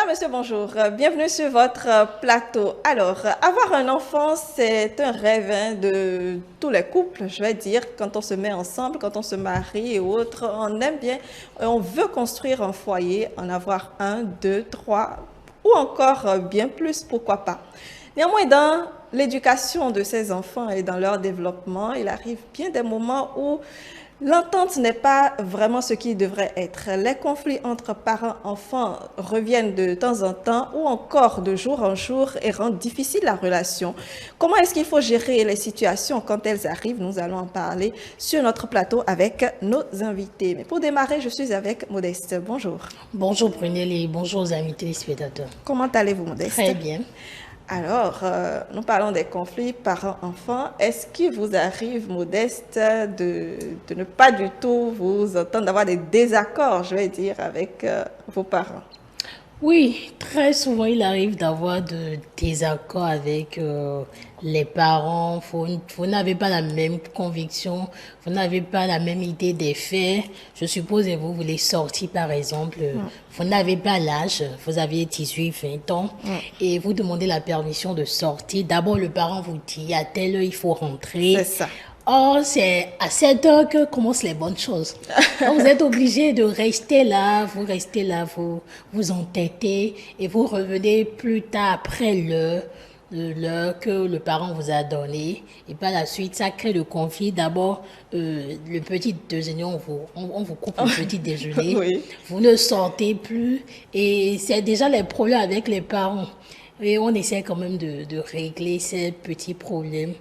monsieur, bonjour. Bienvenue sur votre plateau. Alors, avoir un enfant, c'est un rêve de tous les couples, je vais dire. Quand on se met ensemble, quand on se marie et autres, on aime bien, on veut construire un foyer, en avoir un, deux, trois, ou encore bien plus, pourquoi pas. Néanmoins, dans l'éducation de ces enfants et dans leur développement, il arrive bien des moments où l'entente n'est pas vraiment ce qui devrait être. Les conflits entre parents-enfants reviennent de temps en temps ou encore de jour en jour et rendent difficile la relation. Comment est-ce qu'il faut gérer les situations quand elles arrivent? Nous allons en parler sur notre plateau avec nos invités. Mais pour démarrer, je suis avec Modeste. Bonjour. Bonjour Brunel et bonjour aux amis téléspectateurs. Comment allez-vous, Modeste? Très bien. Alors, nous parlons des conflits parents-enfants. Est-ce qu'il vous arrive, Modeste, de ne pas du tout vous entendre, d'avoir des désaccords, je vais dire, avec vos parents? Oui, très souvent il arrive d'avoir de désaccords avec les parents. Vous n'avez pas la même conviction, vous n'avez pas la même idée des faits. Je suppose que vous voulez sortir par exemple. Vous n'avez pas l'âge, vous aviez 18, 20 ans et vous demandez la permission de sortir. D'abord le parent vous dit à telle heure il faut rentrer. C'est ça. Or, c'est à cette heure que commencent les bonnes choses. Donc, vous êtes obligé de rester là, vous vous entêtez et vous revenez plus tard après l'heure que le parent vous a donnée. Et par la suite, ça crée le conflit. D'abord, le petit déjeuner, on vous coupe le petit déjeuner. Oui. Vous ne sortez plus et c'est déjà les problèmes avec les parents. Et on essaie quand même de régler ces petits problèmes.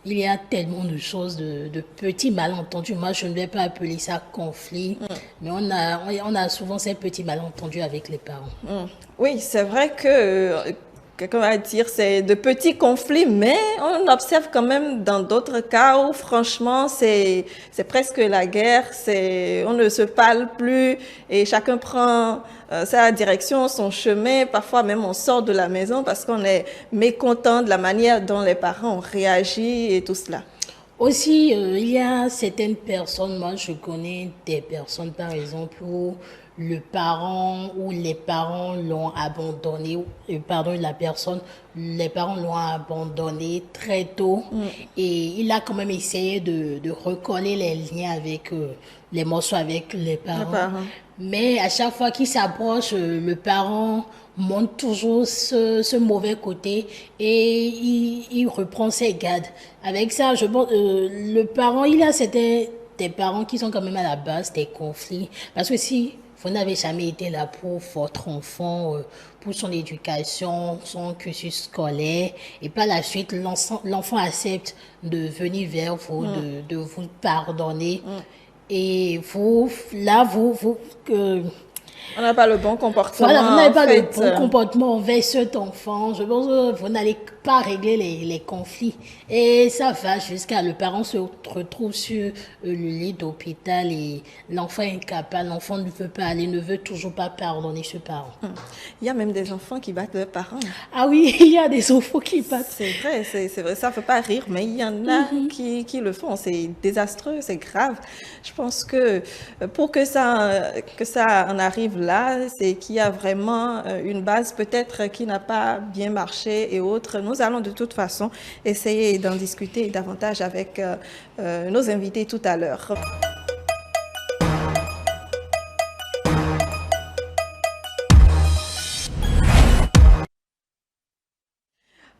Il y a tellement de choses, de petits malentendus. Moi, je ne vais pas appeler ça conflit, mais on a souvent ces petits malentendus avec les parents. Oui, c'est vrai que quelqu'un va dire c'est de petits conflits, mais on observe quand même dans d'autres cas où franchement c'est presque la guerre, on ne se parle plus et chacun prend sa direction, son chemin. Parfois même on sort de la maison parce qu'on est mécontent de la manière dont les parents ont réagi et tout cela. Aussi, il y a certaines personnes, moi je connais des personnes par exemple où le parent ou les parents l'ont abandonné, pardon, les parents l'ont abandonné très tôt et il a quand même essayé de recoller les liens avec les morceaux avec les Les parents. parents. Mais à chaque fois qu'il s'approche, le parent montre toujours ce mauvais côté et il reprend ses gardes. Avec ça, je pense, le parent, il a des parents qui sont quand même à la base des conflits. Parce que si vous n'avez jamais été là pour votre enfant, pour son éducation, son cursus scolaire, et par la suite, l'enfant accepte de venir vers vous, de vous pardonner. Et On n'a pas le bon comportement. voilà, vous n'avez en pas le fait. bon comportement envers cet enfant. Je pense que vous n'allez pas régler les conflits. Et ça va jusqu'à le parent se retrouve sur le lit d'hôpital et l'enfant est incapable, l'enfant ne veut pas aller, ne veut toujours pas pardonner ce parent. Il y a même des enfants qui battent leurs parents. Ah oui, il y a des enfants qui battent. C'est vrai, ça ne fait pas rire, mais il y en a qui le font. C'est désastreux, c'est grave. Je pense que pour que ça en arrive là, c'est qu'il y a vraiment une base peut-être qui n'a pas bien marché et autres. Nous allons de toute façon essayer d'en discuter davantage avec nos invités tout à l'heure.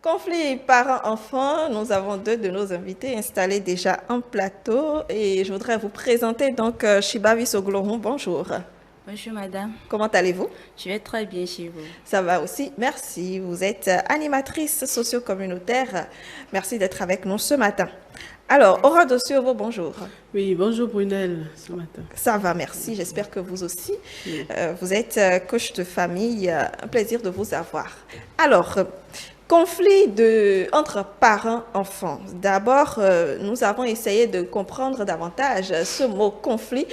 Conflit parents-enfants, nous avons deux de nos invités installés déjà en plateau et je voudrais vous présenter donc Shibavi Soglohon. Bonjour. Bonjour madame, Comment allez-vous? je vais très bien chez vous. Ça va aussi, merci. Vous êtes animatrice socio-communautaire. Merci d'être avec nous ce matin. Alors, Aura Dosiovo, bonjour. Oui, bonjour Brunel, ce matin. Ça va, merci. J'espère que vous aussi. Vous êtes coach de famille. Un plaisir de vous avoir. Alors, conflit entre parents-enfants. D'abord, nous avons essayé de comprendre davantage ce mot conflit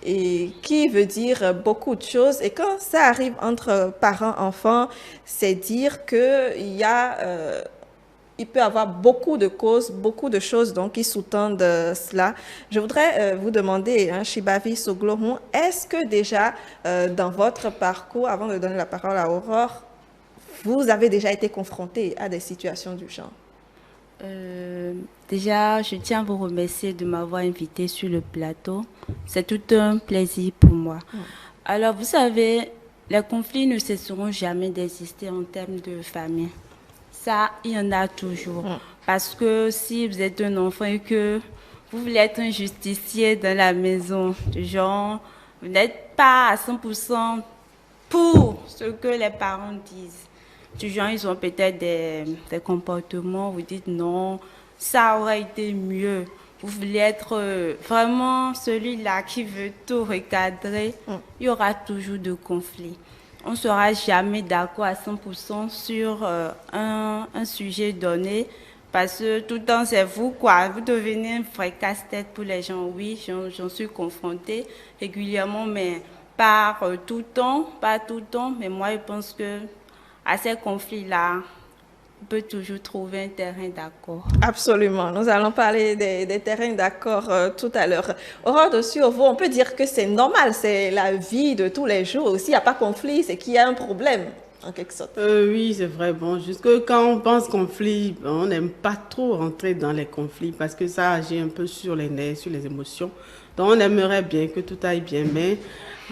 et qui veut dire beaucoup de choses. Et quand ça arrive entre parents-enfants, c'est dire qu'il y a il peut y avoir beaucoup de causes, beaucoup de choses donc, qui sous-tendent cela. Je voudrais vous demander, hein, Shibavi Soglohun, est-ce que déjà dans votre parcours, avant de donner la parole à Aurore, vous avez déjà été confronté à des situations du genre? Déjà, je tiens à vous remercier de m'avoir invité sur le plateau. C'est tout un plaisir pour moi. Alors, vous savez, les conflits ne cesseront jamais d'exister en termes de famille. Ça, il y en a toujours. Parce que si vous êtes un enfant et que vous voulez être un justicier dans la maison, du genre, vous n'êtes pas à 100% pour ce que les parents disent. Du genre, ils ont peut-être des comportements, vous dites non, ça aurait été mieux. Vous voulez être vraiment celui-là qui veut tout recadrer, il y aura toujours de conflits. On ne sera jamais d'accord à 100% sur un sujet donné, parce que tout le temps, c'est vous, quoi. Vous devenez un vrai casse-tête pour les gens. Oui, j'en suis confrontée régulièrement, mais pas tout le temps. Mais moi, je pense que à ces conflits-là, on peut toujours trouver un terrain d'accord. Absolument. Nous allons parler des terrains d'accord tout à l'heure. Aurore, sur vous, on peut dire que c'est normal, c'est la vie de tous les jours. S'il n'y a pas conflit, c'est qu'il y a un problème, en quelque sorte. Oui, c'est vrai. Bon, jusque quand on pense conflit, on n'aime pas trop rentrer dans les conflits parce que ça agit un peu sur les nerfs, sur les émotions. Donc, on aimerait bien que tout aille bien, mais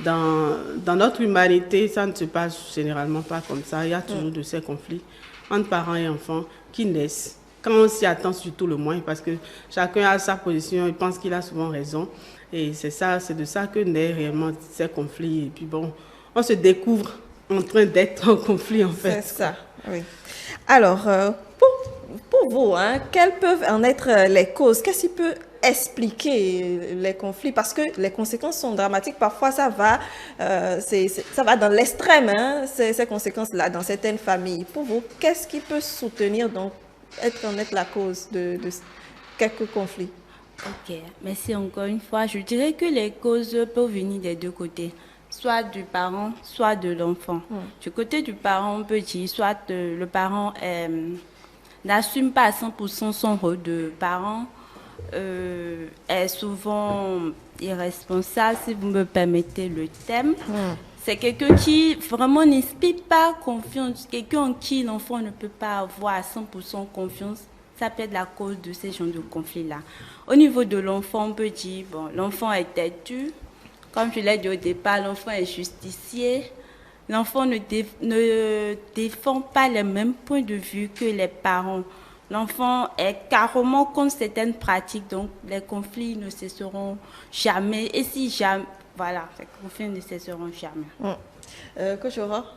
dans notre humanité, ça ne se passe généralement pas comme ça. Il y a toujours de ces conflits entre parents et enfants qui naissent. Quand on s'y attend surtout le moins, parce que chacun a sa position, il pense qu'il a souvent raison. Et c'est de ça que naissent réellement ces conflits. Et puis bon, on se découvre en train d'être en conflit en fait. C'est ça, oui. Alors, pour vous, hein, quelles peuvent en être les causes? Qu'est-ce qui peut expliquer les conflits? Parce que les conséquences sont dramatiques. Parfois, ça va dans l'extrême, hein, ces conséquences-là, dans certaines familles. Pour vous, qu'est-ce qui peut soutenir, donc, être la cause de quelques conflits? Ok, merci encore une fois. Je dirais que les causes peuvent venir des deux côtés, soit du parent, soit de l'enfant. Du côté du parent, on peut dire soit le parent n'assume pas à 100% son rôle de parent, est souvent irresponsable, si vous me permettez le thème. C'est quelqu'un qui vraiment n'inspire pas confiance, quelqu'un en qui l'enfant ne peut pas avoir à 100% confiance. Ça peut être la cause de ces genres de conflits-là. Au niveau de l'enfant, on peut dire, bon, l'enfant est têtu. Comme je l'ai dit au départ, l'enfant est justicier. L'enfant ne défend pas les mêmes points de vue que les parents. L'enfant est carrément contre certaines pratiques, donc les conflits ne cesseront jamais. Et si jamais, voilà, les conflits ne cesseront jamais. Coach Aurore?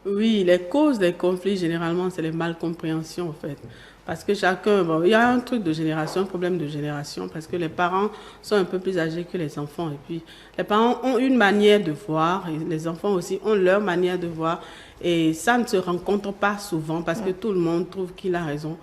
Oui, les causes des conflits, généralement, c'est les malcompréhensions, en fait. Parce que chacun, bon, il y a un truc de génération, un problème de génération, parce que les parents sont un peu plus âgés que les enfants. Et puis, les parents ont une manière de voir, et les enfants aussi ont leur manière de voir. Et ça ne se rencontre pas souvent, parce que tout le monde trouve qu'il a raison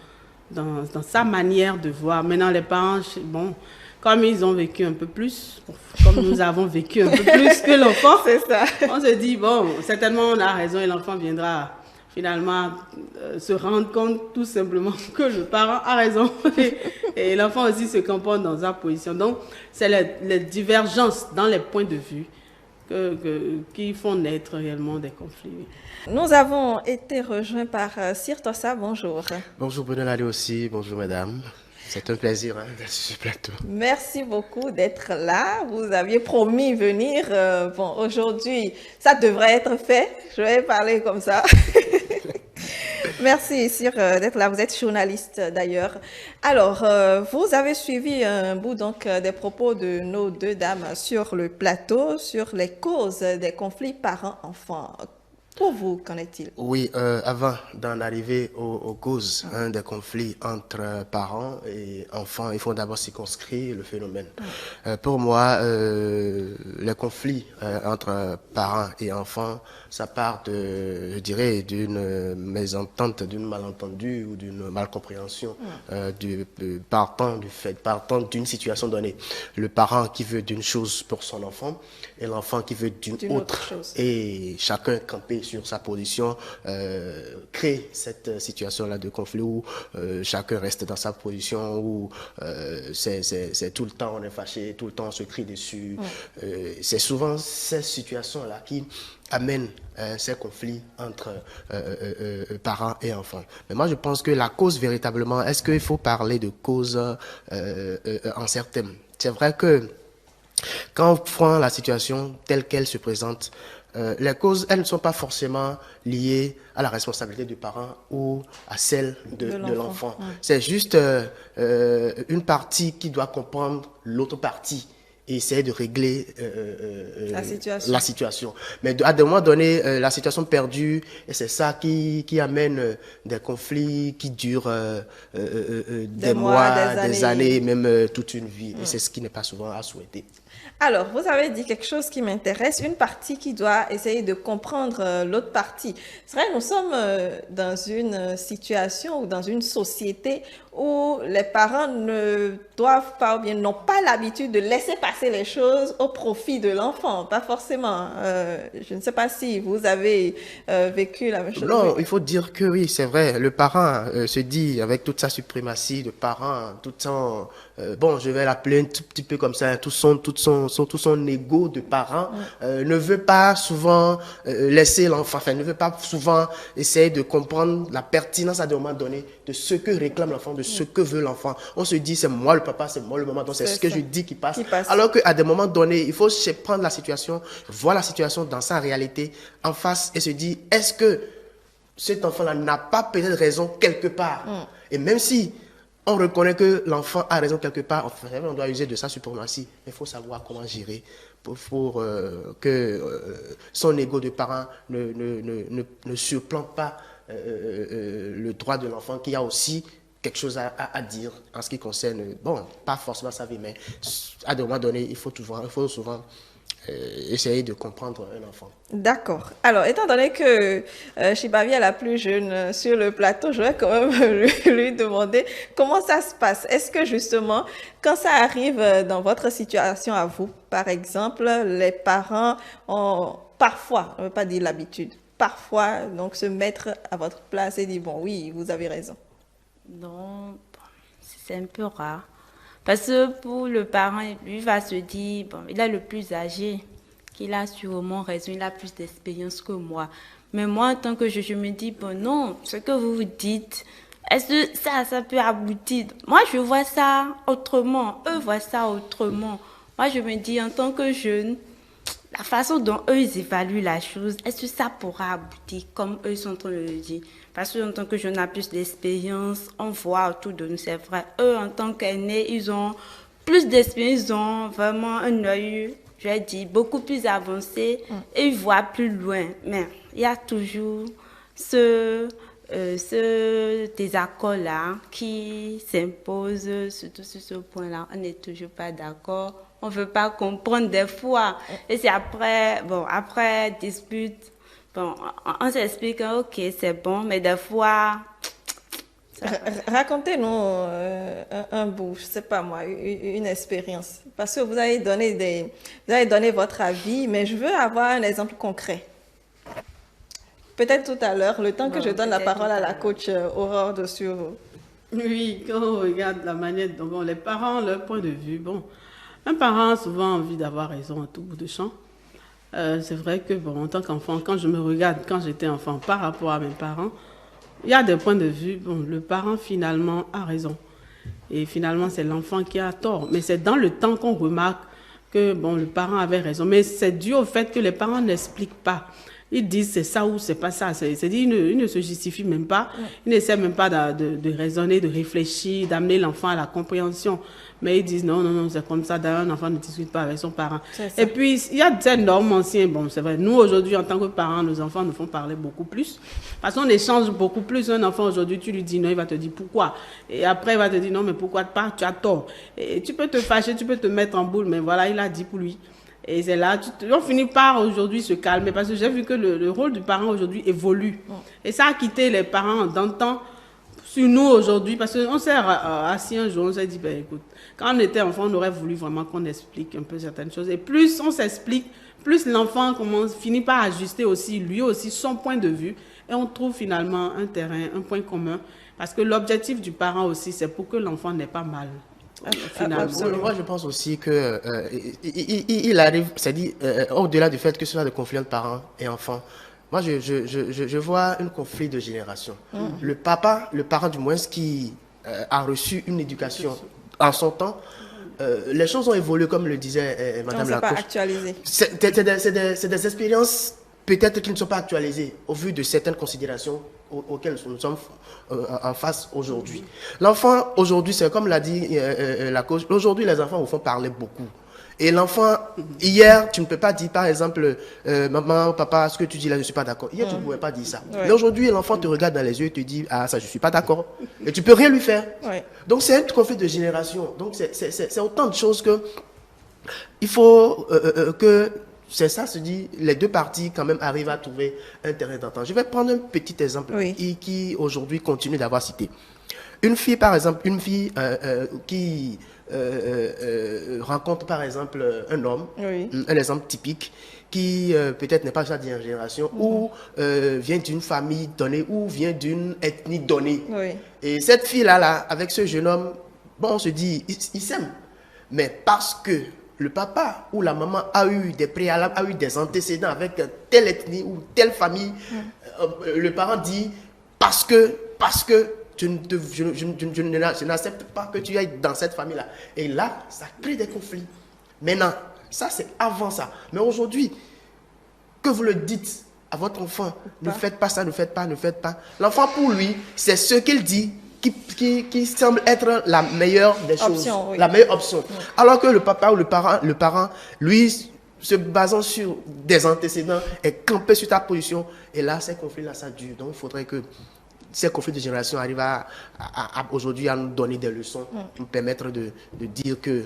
dans sa manière de voir. Maintenant, les parents, bon, comme ils ont vécu un peu plus, comme nous avons vécu un peu plus que l'enfant, c'est ça. On se dit, bon, certainement on a raison et l'enfant viendra finalement se rendre compte tout simplement que le parent a raison. Et l'enfant aussi se comporte dans sa position. Donc, c'est les divergences dans les points de vue qui font naître réellement des conflits. Nous avons été rejoints par Sir Tossa, bonjour. Bonjour Brunel Ali aussi, bonjour mesdames. C'est un plaisir d'être sur ce plateau. Merci beaucoup d'être là. Vous aviez promis venir. Bon, aujourd'hui, ça devrait être fait. Je vais parler comme ça. Merci, Sir, d'être là. Vous êtes journaliste, d'ailleurs. Alors, vous avez suivi un bout donc, des propos de nos deux dames sur le plateau, sur les causes des conflits parents-enfants. Pour vous, qu'en est-il? Oui, avant d'en arriver aux causes des conflits entre parents et enfants, il faut d'abord circonscrire le phénomène. Pour moi, les conflits entre parents et enfants, ça part je dirais, d'une mésentente, d'une malentendu ou d'une malcompréhension partant d'une situation donnée. Le parent qui veut d'une chose pour son enfant et l'enfant qui veut d'une autre chose. Et chacun campé sur sa position, crée cette situation-là de conflit où chacun reste dans sa position, où c'est tout le temps on est fâché, tout le temps on se crie dessus. C'est souvent ces situations-là qui amènent ces conflits entre parents et enfants. Mais moi, je pense que la cause véritablement, est-ce qu'il faut parler de cause en certains? C'est vrai que quand on prend la situation telle qu'elle se présente, les causes, elles ne sont pas forcément liées à la responsabilité du parent ou à celle de l'enfant. C'est juste une partie qui doit comprendre l'autre partie et essayer de régler la situation. Mais à des moments donnés, la situation perdue, et c'est ça qui amène des conflits qui durent des mois, des années, même toute une vie. Et c'est ce qui n'est pas souvent à souhaiter. Alors, vous avez dit quelque chose qui m'intéresse, une partie qui doit essayer de comprendre l'autre partie. C'est vrai, nous sommes dans une situation ou dans une société où les parents ne doivent pas ou bien n'ont pas l'habitude de laisser passer les choses au profit de l'enfant, pas forcément. Je ne sais pas si vous avez vécu la même chose. Non, il faut dire que oui, c'est vrai, le parent se dit avec toute sa suprématie de parent, tout son, bon, je vais l'appeler un tout petit peu comme ça, tout son ego de parent, ne veut pas souvent laisser l'enfant, enfin, ne veut pas souvent essayer de comprendre la pertinence à des moments donnés de ce que réclame l'enfant, de ce que veut l'enfant. On se dit, c'est moi le papa, c'est moi le maman, donc c'est ce que je dis qui passe. Alors qu'à des moments donnés, il faut prendre la situation, voir la situation dans sa réalité en face et se dire, est-ce que cet enfant-là n'a pas peut-être raison quelque part? Et même si on reconnaît que l'enfant a raison quelque part, on doit user de sa suprématie, mais il faut savoir comment gérer pour que son ego de parent ne surplante pas le droit de l'enfant qui a aussi quelque chose à dire en ce qui concerne, bon, pas forcément sa vie, mais à des moments donnés, il faut souvent essayer de comprendre un enfant. D'accord. Alors, étant donné que Chibavi est la plus jeune sur le plateau, je vais quand même lui demander comment ça se passe. Est-ce que justement, quand ça arrive dans votre situation à vous, par exemple, les parents ont parfois, on ne veut pas dire l'habitude, parfois donc se mettre à votre place et dire, bon, oui, vous avez raison. Non, c'est un peu rare. Parce que pour le parent, lui va se dire, bon, il est le plus âgé, qu'il a sûrement raison, il a plus d'expérience que moi. Mais moi, en tant que je me dis, bon, non, ce que vous dites, est-ce que ça peut aboutir? Moi, je vois ça autrement, eux voient ça autrement. Moi, je me dis, en tant que jeune, la façon dont eux, ils évaluent la chose, est-ce que ça pourra aboutir comme eux sont en train de le dire? Parce qu'en tant que jeune, on a plus d'expérience, on voit autour de nous, c'est vrai. Eux, en tant qu'aînés, ils ont plus d'expérience, ils ont vraiment un œil, je vais dire, beaucoup plus avancé et ils voient plus loin. Mais il y a toujours ce désaccord-là qui s'impose, surtout sur ce point-là. On n'est toujours pas d'accord. On ne veut pas comprendre des fois. Et c'est après dispute, bon, on s'explique, ok, c'est bon, mais des fois... Racontez-nous un bout, je ne sais pas moi, une expérience. Parce que vous avez donné votre avis, mais je veux avoir un exemple concret. Peut-être tout à l'heure, le temps que je donne la parole à la coach Aurore de Survaux. Oui, quand on regarde la manière dont bon, les parents, leur point de vue, bon, un parent a souvent envie d'avoir raison à tout bout de champ. C'est vrai que, bon, en tant qu'enfant, quand je me regarde, quand j'étais enfant, par rapport à mes parents, il y a des points de vue, bon, le parent finalement a raison. Et finalement, c'est l'enfant qui a tort. Mais c'est dans le temps qu'on remarque que, bon, le parent avait raison. Mais c'est dû au fait que les parents n'expliquent pas. Ils disent c'est ça ou c'est pas ça. C'est-à-dire ils ne se justifient même pas. Ils n'essaient même pas de raisonner, de réfléchir, d'amener l'enfant à la compréhension. Mais ils disent non, c'est comme ça. D'ailleurs, un enfant ne discute pas avec son parent. Et puis, il y a des normes anciennes. Bon, c'est vrai. Nous, aujourd'hui, en tant que parents, nos enfants nous font parler beaucoup plus. Parce qu'on échange beaucoup plus. Un enfant, aujourd'hui, tu lui dis non, il va te dire pourquoi. Et après, il va te dire non, mais pourquoi pas, tu as tort. Et tu peux te fâcher, tu peux te mettre en boule. Mais voilà, il a dit pour lui. Et c'est là, on finit par aujourd'hui se calmer parce que j'ai vu que le rôle du parent aujourd'hui évolue. Et ça a quitté les parents d'antan sur nous aujourd'hui, parce qu'on s'est assis un jour, on s'est dit, ben écoute, quand on était enfant, on aurait voulu vraiment qu'on explique un peu certaines choses. Et plus on s'explique, plus l'enfant finit par ajuster aussi, lui aussi, son point de vue. Et on trouve finalement un terrain, un point commun. Parce que l'objectif du parent aussi, c'est pour que l'enfant n'ait pas mal. Absolument. Moi, je pense aussi que il arrive, c'est-à-dire, au-delà du fait que ce soit des conflits entre parents et enfants, moi, je vois un conflit de génération. Le parent du moins, qui a reçu une éducation en son temps, les choses ont évolué, comme le disait Madame Lacoste. Pas actualisé. C'est des expériences peut-être qui ne sont pas actualisées au vu de certaines considérations auxquelles nous sommes en face aujourd'hui. L'enfant, aujourd'hui, c'est comme l'a dit Lacoste, aujourd'hui, les enfants, au fond, parlaient beaucoup. Et l'enfant, hier, tu ne peux pas dire, par exemple, maman, papa, ce que tu dis là, je ne suis pas d'accord. Hier, tu ne pouvais pas dire ça. Ouais. Mais aujourd'hui, l'enfant te regarde dans les yeux et te dit, ah, ça, je ne suis pas d'accord. Et tu ne peux rien lui faire. Ouais. Donc, c'est un conflit de génération. Donc, c'est autant de choses que il faut que, c'est ça, se dit, les deux parties, quand même, arrivent à trouver un terrain d'entente. Je vais prendre un petit exemple qui aujourd'hui, continue d'avoir cité. Une fille, par exemple, qui rencontre par exemple un homme, un exemple typique, qui peut-être n'est pas de sa génération, ou vient d'une famille donnée, ou vient d'une ethnie donnée. Et cette fille-là, avec ce jeune homme, bon, on se dit, ils s'aiment. Mais parce que le papa ou la maman a eu des préalables, a eu des antécédents avec telle ethnie ou telle famille, le parent dit, parce que je n'accepte pas que tu ailles dans cette famille-là. Et là, ça crée des conflits. Maintenant, ça c'est avant ça. Mais aujourd'hui, que vous le dites à votre enfant, ne faites pas ça, ne faites pas, ne faites pas. L'enfant, pour lui, c'est ce qu'il dit qui semble être la meilleure des choses, la meilleure option. Alors que le papa ou le parent, lui, se basant sur des antécédents, est campé sur ta position. Et là, ces conflits-là, ça dure. Donc, il faudrait que ces conflits de génération arrivent aujourd'hui à nous donner des leçons, nous permettre de dire que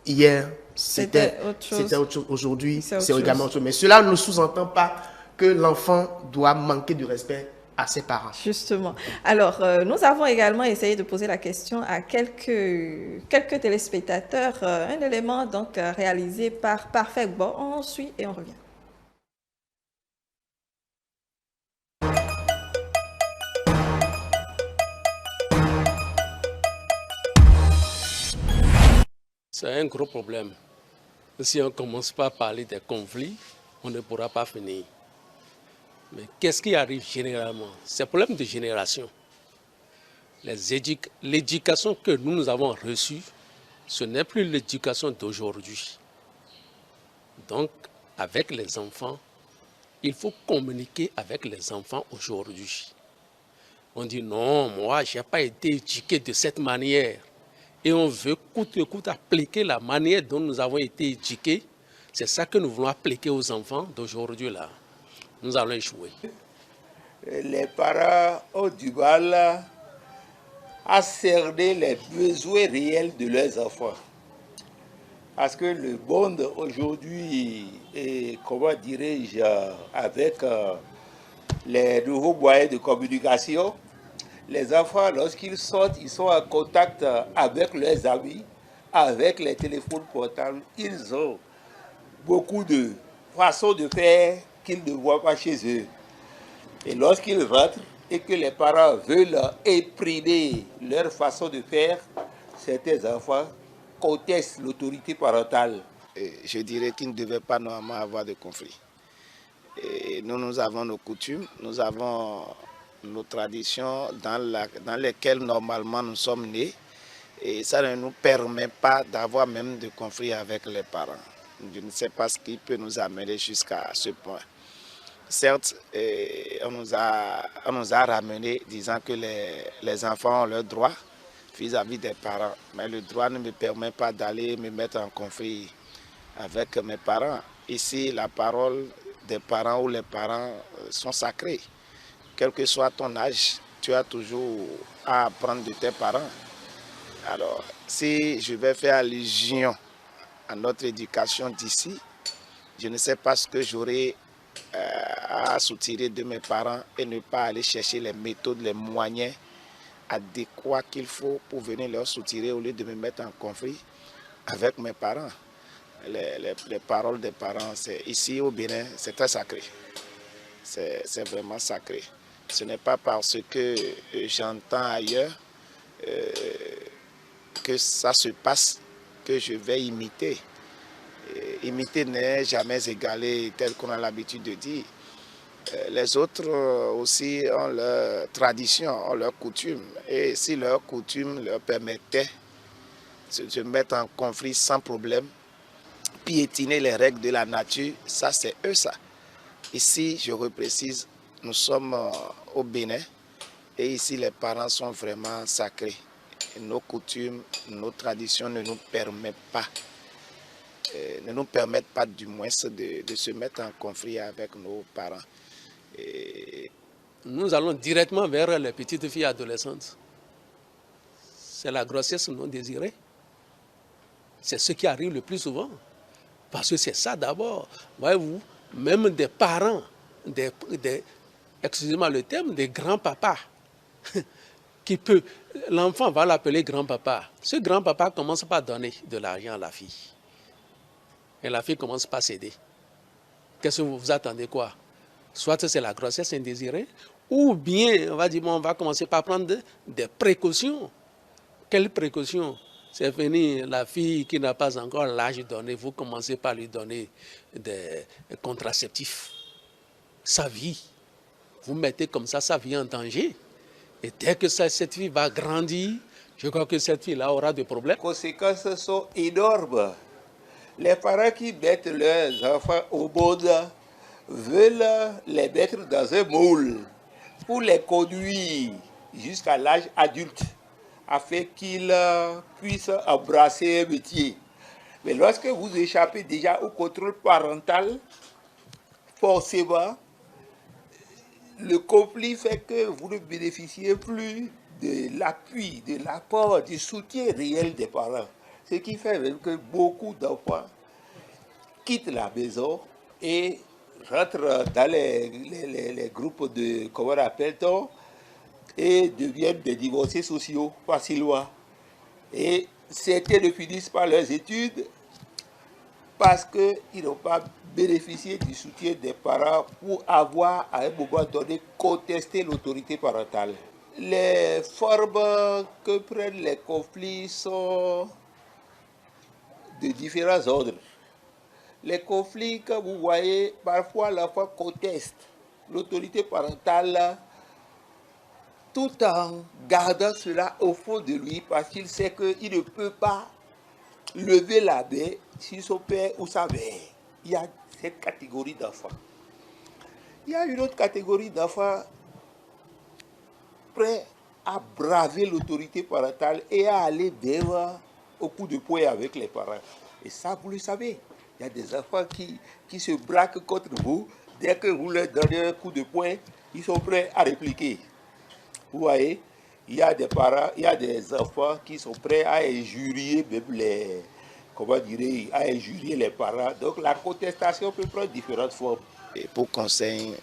hier, c'était autre chose. Aujourd'hui, c'est également autre chose. Mais cela ne sous-entend pas que l'enfant doit manquer de respect à ses parents. Justement. Alors, nous avons également essayé de poser la question à quelques téléspectateurs. Un élément donc réalisé par Parfait. Bon, on suit et on revient. C'est un gros problème. Si on ne commence pas à parler des conflits, on ne pourra pas finir. Mais qu'est-ce qui arrive généralement? C'est un problème de génération. L'éducation que nous avons reçue, ce n'est plus l'éducation d'aujourd'hui. Donc, avec les enfants, il faut communiquer avec les enfants aujourd'hui. On dit non, moi, je n'ai pas été éduqué de cette manière. Et on veut coûte que coûte appliquer la manière dont nous avons été éduqués. C'est ça que nous voulons appliquer aux enfants d'aujourd'hui là. Nous allons échouer. Les parents ont du mal à cerner les besoins réels de leurs enfants. Parce que le monde aujourd'hui, comment dirais-je, avec les nouveaux moyens de communication, les enfants, lorsqu'ils sortent, ils sont en contact avec leurs amis, avec les téléphones portables. Ils ont beaucoup de façons de faire qu'ils ne voient pas chez eux. Et lorsqu'ils rentrent et que les parents veulent imprimer leur façon de faire, certains enfants contestent l'autorité parentale. Je dirais qu'ils ne devaient pas normalement avoir de conflit. Et nous avons nos coutumes, nous avons nos traditions dans lesquelles normalement nous sommes nés. Et ça ne nous permet pas d'avoir même de conflit avec les parents. Je ne sais pas ce qui peut nous amener jusqu'à ce point. Certes, on nous a ramené disant que les enfants ont leurs droits vis-à-vis des parents. Mais le droit ne me permet pas d'aller me mettre en conflit avec mes parents. Ici, la parole des parents ou les parents sont sacrés. Quel que soit ton âge, tu as toujours à apprendre de tes parents. Alors, si je vais faire allusion à notre éducation d'ici, je ne sais pas ce que j'aurai à soutirer de mes parents et ne pas aller chercher les méthodes, les moyens adéquat qu'il faut pour venir leur soutirer au lieu de me mettre en conflit avec mes parents. Les paroles des parents, ici au Bénin, c'est très sacré. C'est vraiment sacré. Ce n'est pas parce que j'entends ailleurs que ça se passe que je vais imiter. Imiter n'est jamais égalé tel qu'on a l'habitude de dire. Les autres aussi ont leur tradition, ont leurs coutumes. Et si leurs coutumes leur permettaient de se mettre en conflit sans problème, piétiner les règles de la nature, ça c'est eux ça. Ici, je reprécise, nous sommes au Bénin et ici les parents sont vraiment sacrés. Et nos coutumes, nos traditions ne nous permettent pas du moins de se mettre en conflit avec nos parents. Et nous allons directement vers les petites filles adolescentes. C'est la grossesse non désirée. C'est ce qui arrive le plus souvent. Parce que c'est ça d'abord. Voyez-vous, même des parents, excusez-moi le terme, des grands-papas, l'enfant va l'appeler grand-papa. Ce grand-papa commence par donner de l'argent à la fille. Et la fille commence par céder. Qu'est-ce que vous attendez quoi? Soit c'est la grossesse indésirée, ou bien on va commencer par prendre des précautions. Quelles précautions? C'est fini, la fille qui n'a pas encore l'âge donné, vous commencez par lui donner des contraceptifs. Sa vie, vous mettez comme ça sa vie en danger. Et dès que cette fille va grandir, je crois que cette fille-là aura des problèmes. Les conséquences sont énormes. Les parents qui mettent leurs enfants au monde veulent les mettre dans un moule pour les conduire jusqu'à l'âge adulte, afin qu'ils puissent embrasser un métier. Mais lorsque vous échappez déjà au contrôle parental, forcément, le conflit fait que vous ne bénéficiez plus de l'appui, de l'apport, du soutien réel des parents. Ce qui fait même que beaucoup d'enfants quittent la maison et rentrent dans les groupes de, comment appelle-t-on, et deviennent des divorcés sociaux facilement. Et certains ne finissent pas leurs études parce qu'ils n'ont pas bénéficié du soutien des parents pour avoir, à un moment donné, contesté l'autorité parentale. Les formes que prennent les conflits sont de différents ordres. Les conflits, comme vous voyez, parfois l'enfant conteste l'autorité parentale tout en gardant cela au fond de lui parce qu'il sait qu'il ne peut pas lever la main sur son père ou sa mère. Il y a cette catégorie d'enfants. Il y a une autre catégorie d'enfants prêts à braver l'autorité parentale et à aller vers au coup de poing avec les parents. Et ça, vous le savez, il y a des enfants qui se braquent contre vous. Dès que vous leur donnez un coup de poing, ils sont prêts à répliquer. Vous voyez, il y a des parents, il y a des enfants qui sont prêts à injurier même les parents. Donc la contestation peut prendre différentes formes. Et pour conseil,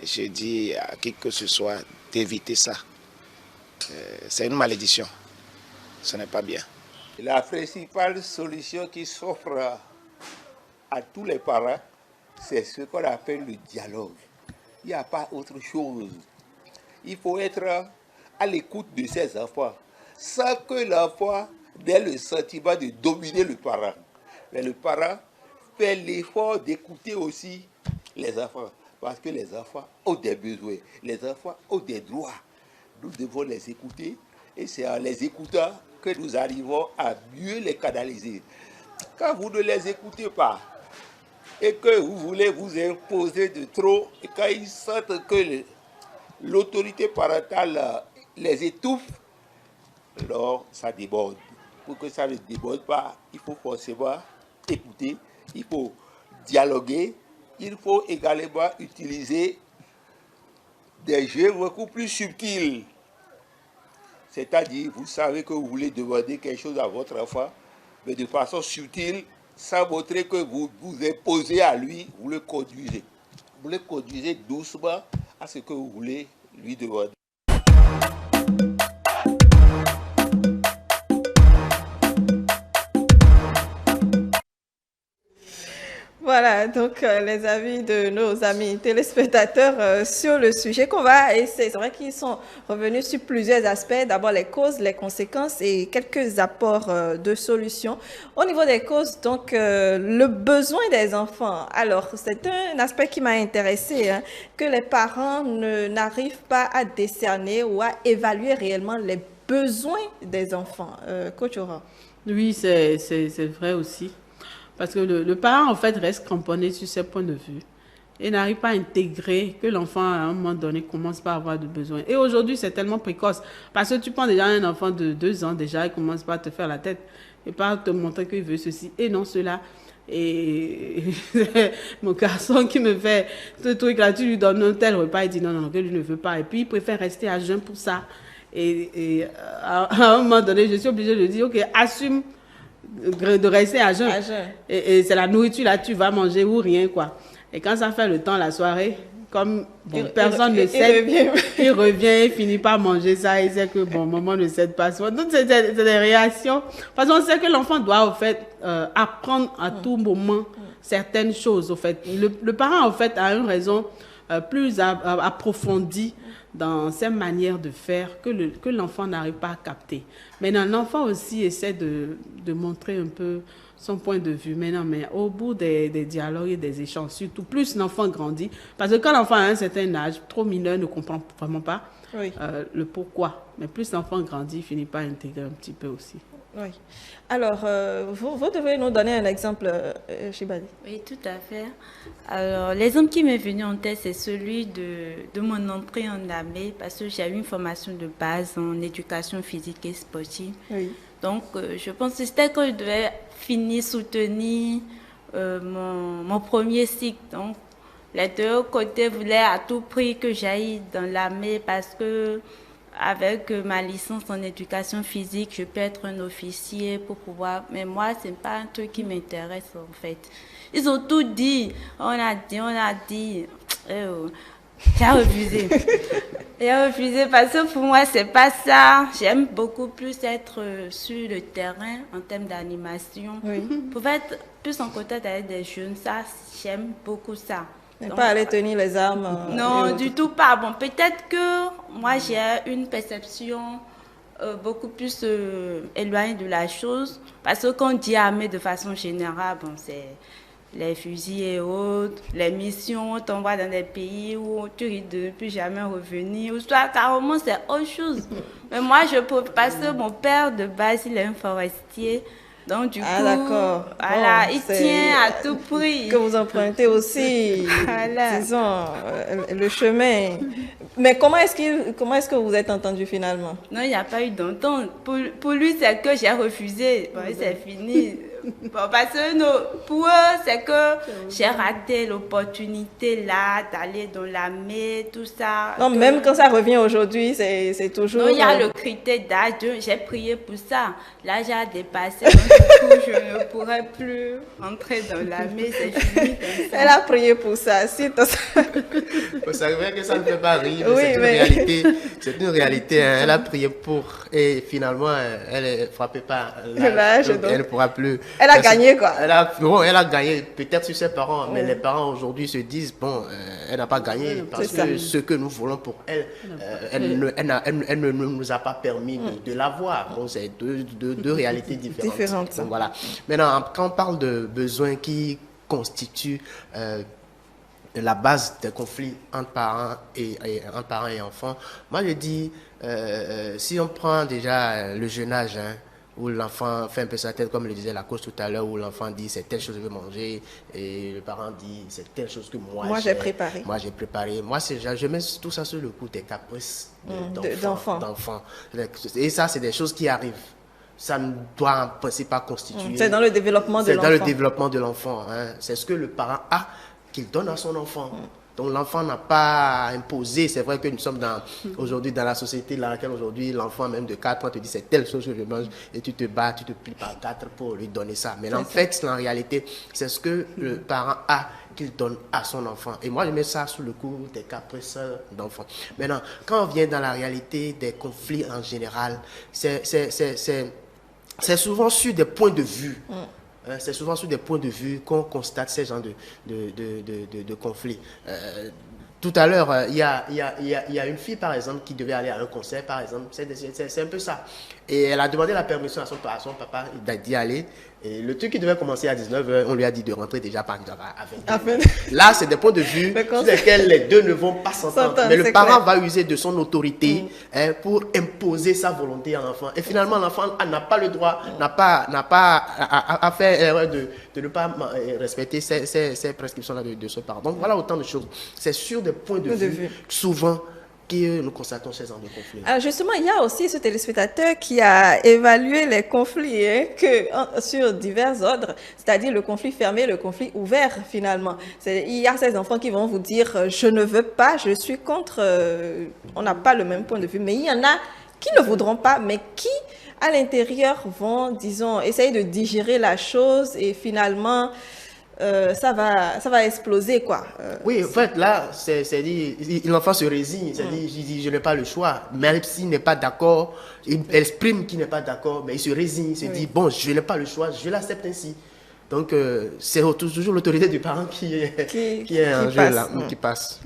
je dis à qui que ce soit d'éviter ça. C'est une malédiction. Ce n'est pas bien. La principale solution qui s'offre à tous les parents, c'est ce qu'on appelle le dialogue. Il n'y a pas autre chose. Il faut être à l'écoute de ses enfants, sans que l'enfant ait le sentiment de dominer le parent. Mais le parent fait l'effort d'écouter aussi les enfants, parce que les enfants ont des besoins, les enfants ont des droits. Nous devons les écouter, et c'est en les écoutant que nous arrivons à mieux les canaliser. Quand vous ne les écoutez pas, et que vous voulez vous imposer de trop, et quand ils sentent que l'autorité parentale les étouffe, alors ça déborde. Pour que ça ne déborde pas, il faut forcément écouter, il faut dialoguer, il faut également utiliser des jeux beaucoup plus subtils. C'est-à-dire, vous savez que vous voulez demander quelque chose à votre enfant, mais de façon subtile, sans montrer que vous vous imposez à lui, vous le conduisez. Vous le conduisez doucement à ce que vous voulez lui demander. Voilà, donc les avis de nos amis téléspectateurs sur le sujet qu'on va essayer. C'est vrai qu'ils sont revenus sur plusieurs aspects. D'abord les causes, les conséquences et quelques apports de solutions. Au niveau des causes, donc le besoin des enfants. Alors, c'est un aspect qui m'a intéressé, hein, que les parents n'arrivent pas à décerner ou à évaluer réellement les besoins des enfants. Coach Aura. Oui, c'est vrai aussi. Parce que le parent, en fait, reste cramponné sur ses points de vue et n'arrive pas à intégrer que l'enfant, à un moment donné, commence pas à avoir de besoins. Et aujourd'hui, c'est tellement précoce. Parce que tu prends déjà un enfant de 2 ans, déjà, il commence pas à te faire la tête et pas à te montrer qu'il veut ceci et non cela. Et mon garçon qui me fait ce truc-là, tu lui donnes un tel repas, il dit non, que lui ne veut pas. Et puis, il préfère rester à jeun pour ça. Et à un moment donné, je suis obligée de dire, ok, assume de rester à jeun. Et c'est la nourriture là, tu vas manger ou rien, quoi. Et quand ça fait le temps, la soirée, comme bon, personne ne cède, il revient, il finit par manger ça, il sait que bon, maman ne cède pas. Donc, c'est des réactions. Parce qu'on sait que l'enfant doit, en fait, apprendre à tout moment certaines choses, en fait. Le parent, en fait, a une raison plus approfondie dans ses manières de faire que l'enfant n'arrive pas à capter. Maintenant, l'enfant aussi essaie de montrer un peu son point de vue. Maintenant, mais au bout des dialogues et des échanges, surtout plus l'enfant grandit, parce que quand l'enfant a un certain âge, trop mineur, ne comprend vraiment pas le pourquoi. Mais plus l'enfant grandit, il finit par intégrer un petit peu aussi. Oui. Alors, vous devez nous donner un exemple, Shibali. Oui, tout à fait. Alors, l'exemple qui m'est venu en tête, c'est celui de mon entrée en armée, parce que j'ai eu une formation de base en éducation physique et sportive. Oui. Donc, je pense que c'était quand je devais finir, soutenir mon premier cycle. Donc, les deux côtés voulaient à tout prix que j'aille dans l'armée parce que avec ma licence en éducation physique, je peux être un officier pour pouvoir... Mais moi, ce n'est pas un truc qui m'intéresse, en fait. Ils ont tout dit. On a dit. J'ai refusé. J'ai refusé parce que pour moi, ce n'est pas ça. J'aime beaucoup plus être sur le terrain en termes d'animation. Oui. Pour être plus en contact avec des jeunes, ça, j'aime beaucoup ça. Donc, pas aller tenir les armes. Non, du tout pas. Bon, peut-être que moi, j'ai une perception beaucoup plus éloignée de la chose. Parce que quand on dit armée de façon générale, bon, c'est les fusils et autres, les missions, on t'envoie dans des pays où tu risques de ne plus jamais revenir. Ou soit carrément, c'est autre chose. Mais moi, parce que mon père, de base, il est un forestier. Donc, du coup, voilà, bon, il tient à tout prix. Que vous empruntez aussi, disons, le chemin. Mais comment est-ce que vous êtes entendu finalement? Non, il n'y a pas eu d'entente. Pour lui, c'est que j'ai refusé. Bon, c'est fini. Bon, parce que pour eux, c'est que j'ai raté l'opportunité là d'aller dans l'armée, tout ça. Non, même quand ça revient aujourd'hui, c'est toujours... Non, il y a le critère d'âge. J'ai prié pour ça. L'âge a dépassé. Donc, du coup, je ne pourrais plus entrer dans l'armée. C'est fini. Elle a prié pour ça. C'est vrai que ça ne fait pas rire. Oui, c'est une réalité. C'est une réalité. Hein. Elle a prié pour... Et finalement, elle est frappée par l'âge. Elle ne pourra plus... Elle a gagné, quoi. Elle a gagné peut-être sur ses parents, mais les parents aujourd'hui se disent, bon, elle n'a pas gagné parce que ce que nous voulons pour elle, elle ne nous a pas permis de l'avoir. Bon, c'est deux réalités différentes. Donc, voilà. Maintenant, quand on parle de besoins qui constituent la base des conflits entre parents et enfants, moi je dis, si on prend déjà le jeune âge, hein, où l'enfant fait un peu sa tête, comme le disait la coach tout à l'heure, où l'enfant dit c'est telle chose que je veux manger, et le parent dit c'est telle chose que moi j'ai préparé. Moi j'ai préparé. Moi, je mets tout ça sur le coup des caprices d'enfants. Et ça, c'est des choses qui arrivent. Ça ne doit en principe pas constituer... C'est dans le développement de l'enfant. C'est dans le développement de l'enfant. Hein. C'est ce que le parent a qu'il donne à son enfant. Donc l'enfant n'a pas imposé. C'est vrai que nous sommes aujourd'hui dans la société dans laquelle aujourd'hui l'enfant même de 4 ans te dit c'est telle chose que je mange et tu te bats, tu te plies par 4 pour lui donner ça. Mais en fait, en réalité, c'est ce que le parent a qu'il donne à son enfant. Et moi, je mets ça sous le coup des caprices d'enfants. Maintenant, quand on vient dans la réalité des conflits en général, c'est souvent sur des points de vue. c'est souvent sur des points de vue qu'on constate ces genres de conflits. Tout à l'heure, il y a une fille, par exemple, qui devait aller à un concert, par exemple. C'est un peu ça. Et elle a demandé la permission à son papa d'y aller. Et le truc qui devait commencer à 19h, on lui a dit de rentrer déjà par exemple à 20h. Là, c'est des points de vue sur lesquels les deux ne vont pas s'entendre. Mais le parent va user de son autorité pour imposer sa volonté à l'enfant. Et finalement, l'enfant n'a pas le droit, n'a pas à faire l'erreur de ne pas respecter ces prescriptions-là de ce parent. Donc voilà autant de choses. C'est sur des points de vue souvent que nous constatons ces genres de conflits. Alors justement, il y a aussi ce téléspectateur qui a évalué les conflits sur divers ordres, c'est-à-dire le conflit fermé, le conflit ouvert finalement. Il y a ces enfants qui vont vous dire « je ne veux pas, je suis contre », on n'a pas le même point de vue, mais il y en a qui ne voudront pas, mais qui à l'intérieur vont, disons, essayer de digérer la chose et finalement... ça va exploser, quoi. Oui, en fait, là, c'est dit, l'enfant se résigne, c'est dit, je n'ai pas le choix. Même s'il n'est pas d'accord, il exprime qu'il n'est pas d'accord, mais il se résigne, il se dit, bon, je n'ai pas le choix, je l'accepte ainsi. Donc, c'est toujours l'autorité du parent qui est en jeu là, qui passe.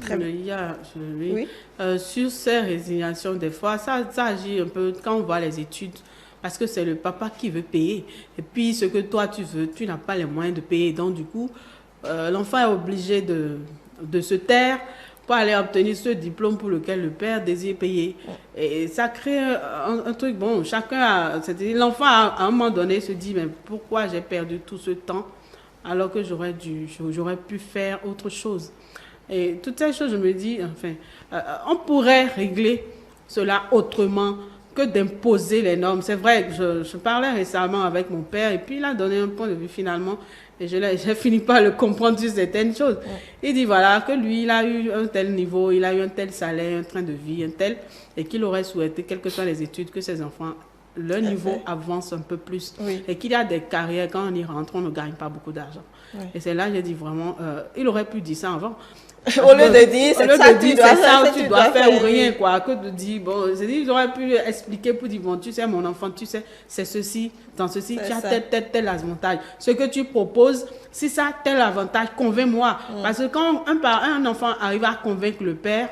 Sur ces résignations, des fois, ça agit un peu quand on voit les études. Parce que c'est le papa qui veut payer. Et puis, ce que toi, tu veux, tu n'as pas les moyens de payer. Donc, du coup, l'enfant est obligé de se taire pour aller obtenir ce diplôme pour lequel le père désire payer. Et ça crée un truc, bon, chacun c'est-à-dire l'enfant, à un moment donné, se dit, mais pourquoi j'ai perdu tout ce temps alors que j'aurais pu faire autre chose. Et toutes ces choses, je me dis, enfin, on pourrait régler cela autrement que d'imposer les normes. C'est vrai que je parlais récemment avec mon père et puis il a donné un point de vue finalement et j'ai fini par le comprendre sur certaines choses. Il dit voilà que lui, il a eu un tel niveau, il a eu un tel salaire, un train de vie, un tel, et qu'il aurait souhaité, quelles que soient les études, que ses enfants, leur niveau avance un peu plus. Et qu'il y a des carrières, quand on y rentre, on ne gagne pas beaucoup d'argent. Et c'est là, j'ai dit vraiment, il aurait pu dire ça avant. Au lieu de dire, c'est ça, tu dois faire ou rien, quoi. Que de dire, bon, ils auraient pu expliquer pour dire, bon, tu sais, mon enfant, tu sais, c'est ceci, dans ceci, tu as tel avantage. Ce que tu proposes, si ça a tel avantage, convainc-moi. Parce que quand un enfant arrive à convaincre le père,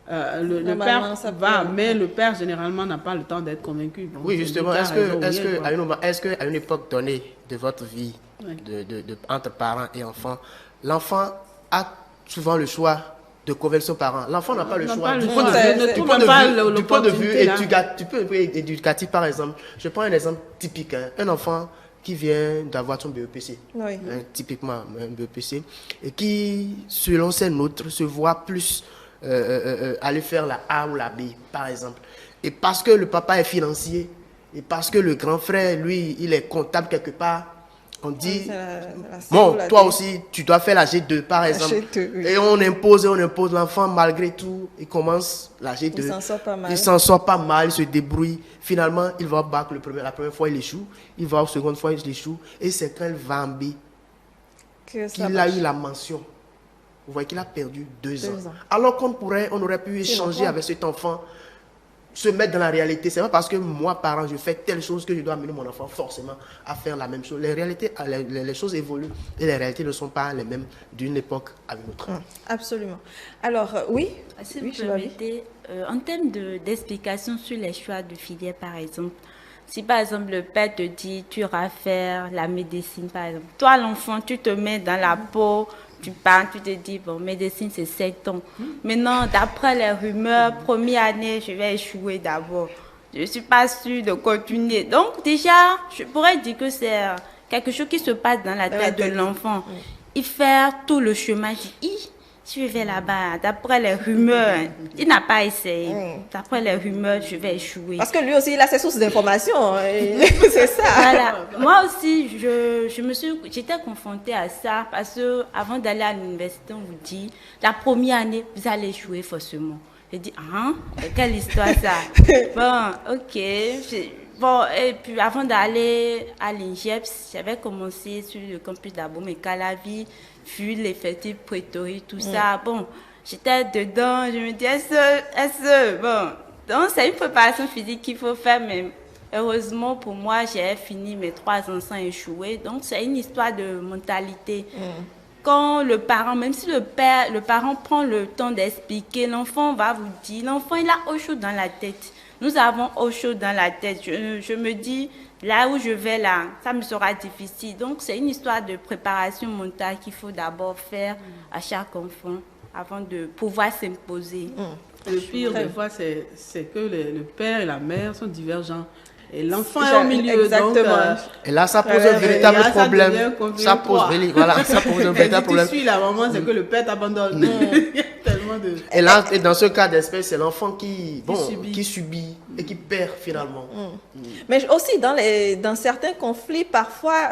le père va, mais le père, généralement, n'a pas le temps d'être convaincu. Bon, oui, justement, est-ce qu'à une époque donnée de votre vie, entre parents et enfants, l'enfant a souvent le choix de convaincre son parent. L'enfant n'a pas le choix. Du point de vue éducatif, par exemple, je prends un exemple typique. Un enfant qui vient d'avoir son BEPC, typiquement un BEPC, et qui, selon ses notes, se voit plus aller faire la A ou la B, par exemple. Et parce que le papa est financier, et parce que le grand frère, lui, il est comptable quelque part, on dit, bon, toi aussi, tu dois faire la G2, par exemple. Et on impose l'enfant, malgré tout, il commence la G2. Il s'en sort pas mal. Il s'en sort pas mal, il se débrouille. Finalement, il va au bac, la première fois, il échoue. Il va au seconde fois, il échoue. Et c'est quand il va en B qu'il a eu la mention. Vous voyez qu'il a perdu 2 ans. Alors qu'on aurait pu échanger avec cet enfant, se mettre dans la réalité. C'est pas parce que moi, parent, je fais telle chose que je dois amener mon enfant forcément à faire la même chose. Les réalités, les choses évoluent et les réalités ne sont pas les mêmes d'une époque à une autre. Absolument. Alors, oui. Si vous permettez, en termes d'explication sur les choix de filière, par exemple, si par exemple le père te dit tu iras faire la médecine, par exemple, toi l'enfant, tu te mets dans la peau, tu parles, tu te dis, bon, médecine, c'est 7 ans. Maintenant, d'après les rumeurs, première année, je vais échouer d'abord. Je ne suis pas sûre de continuer. Donc, déjà, je pourrais dire que c'est quelque chose qui se passe dans la tête de l'enfant. Il fait tout le chemin, il dit, si je vais là-bas, d'après les rumeurs, il n'a pas essayé. D'après les rumeurs, je vais échouer. Parce que lui aussi, il a ses sources d'informations. C'est ça. Voilà. Moi aussi, j'étais confrontée à ça parce que avant d'aller à l'université, on vous dit, la première année, vous allez échouer forcément. J'ai dit, quelle histoire ça? Bon, ok. Bon, et puis avant d'aller à l'INGEPS, j'avais commencé sur le campus d'Abomey-Calavi, vu l'effectif prétorique, tout ça. Bon, j'étais dedans, je me dis, bon, donc c'est une préparation physique qu'il faut faire, mais Heureusement pour moi, j'ai fini mes 3 enfants échoués. Donc, c'est une histoire de mentalité. Quand le parent, même si le parent prend le temps d'expliquer, l'enfant va vous dire, l'enfant, il a eau chaude dans la tête. Nous avons eau chaude dans la tête. Je me dis, là où je vais là, ça me sera difficile. Donc, c'est une histoire de préparation mentale qu'il faut d'abord faire à chaque enfant avant de pouvoir s'imposer. Le pire, des fois, c'est que le père et la mère sont divergents. Et l'enfant est au milieu. Exactement. Donc, Et là, ça pose un véritable problème. Ça pose un véritable problème. Si tu suis la maman, c'est que le père t'abandonne. Il y a tellement de... Et là, et dans ce cas d'espèce, c'est l'enfant qui subit et qui perd finalement. Mais aussi, dans certains conflits, parfois,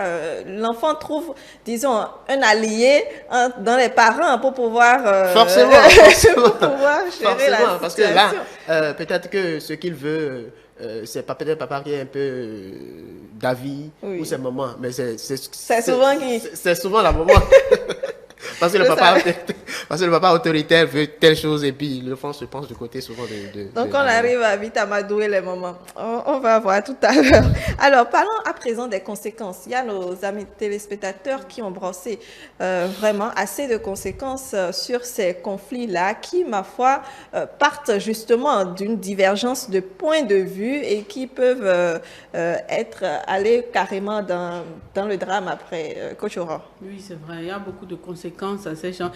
l'enfant trouve, disons, un allié dans les parents pour pouvoir... Forcément. pour pouvoir gérer la situation. Parce que là, peut-être que ce qu'il veut... c'est pas peut-être papa qui est un peu d'avis ou c'est maman, mais c'est souvent qui... C'est souvent la maman. Parce que le papa autoritaire veut telle chose et puis l'enfant se penche du côté souvent de... Donc on arrive à vite amadouer les mamans. On va voir tout à l'heure. Alors parlons à présent des conséquences. Il y a nos amis téléspectateurs qui ont brossé vraiment assez de conséquences sur ces conflits-là qui, ma foi, partent justement d'une divergence de points de vue et qui peuvent aller carrément dans le drame après. Coach Aurore. Oui, c'est vrai. Il y a beaucoup de conséquences à ces gens.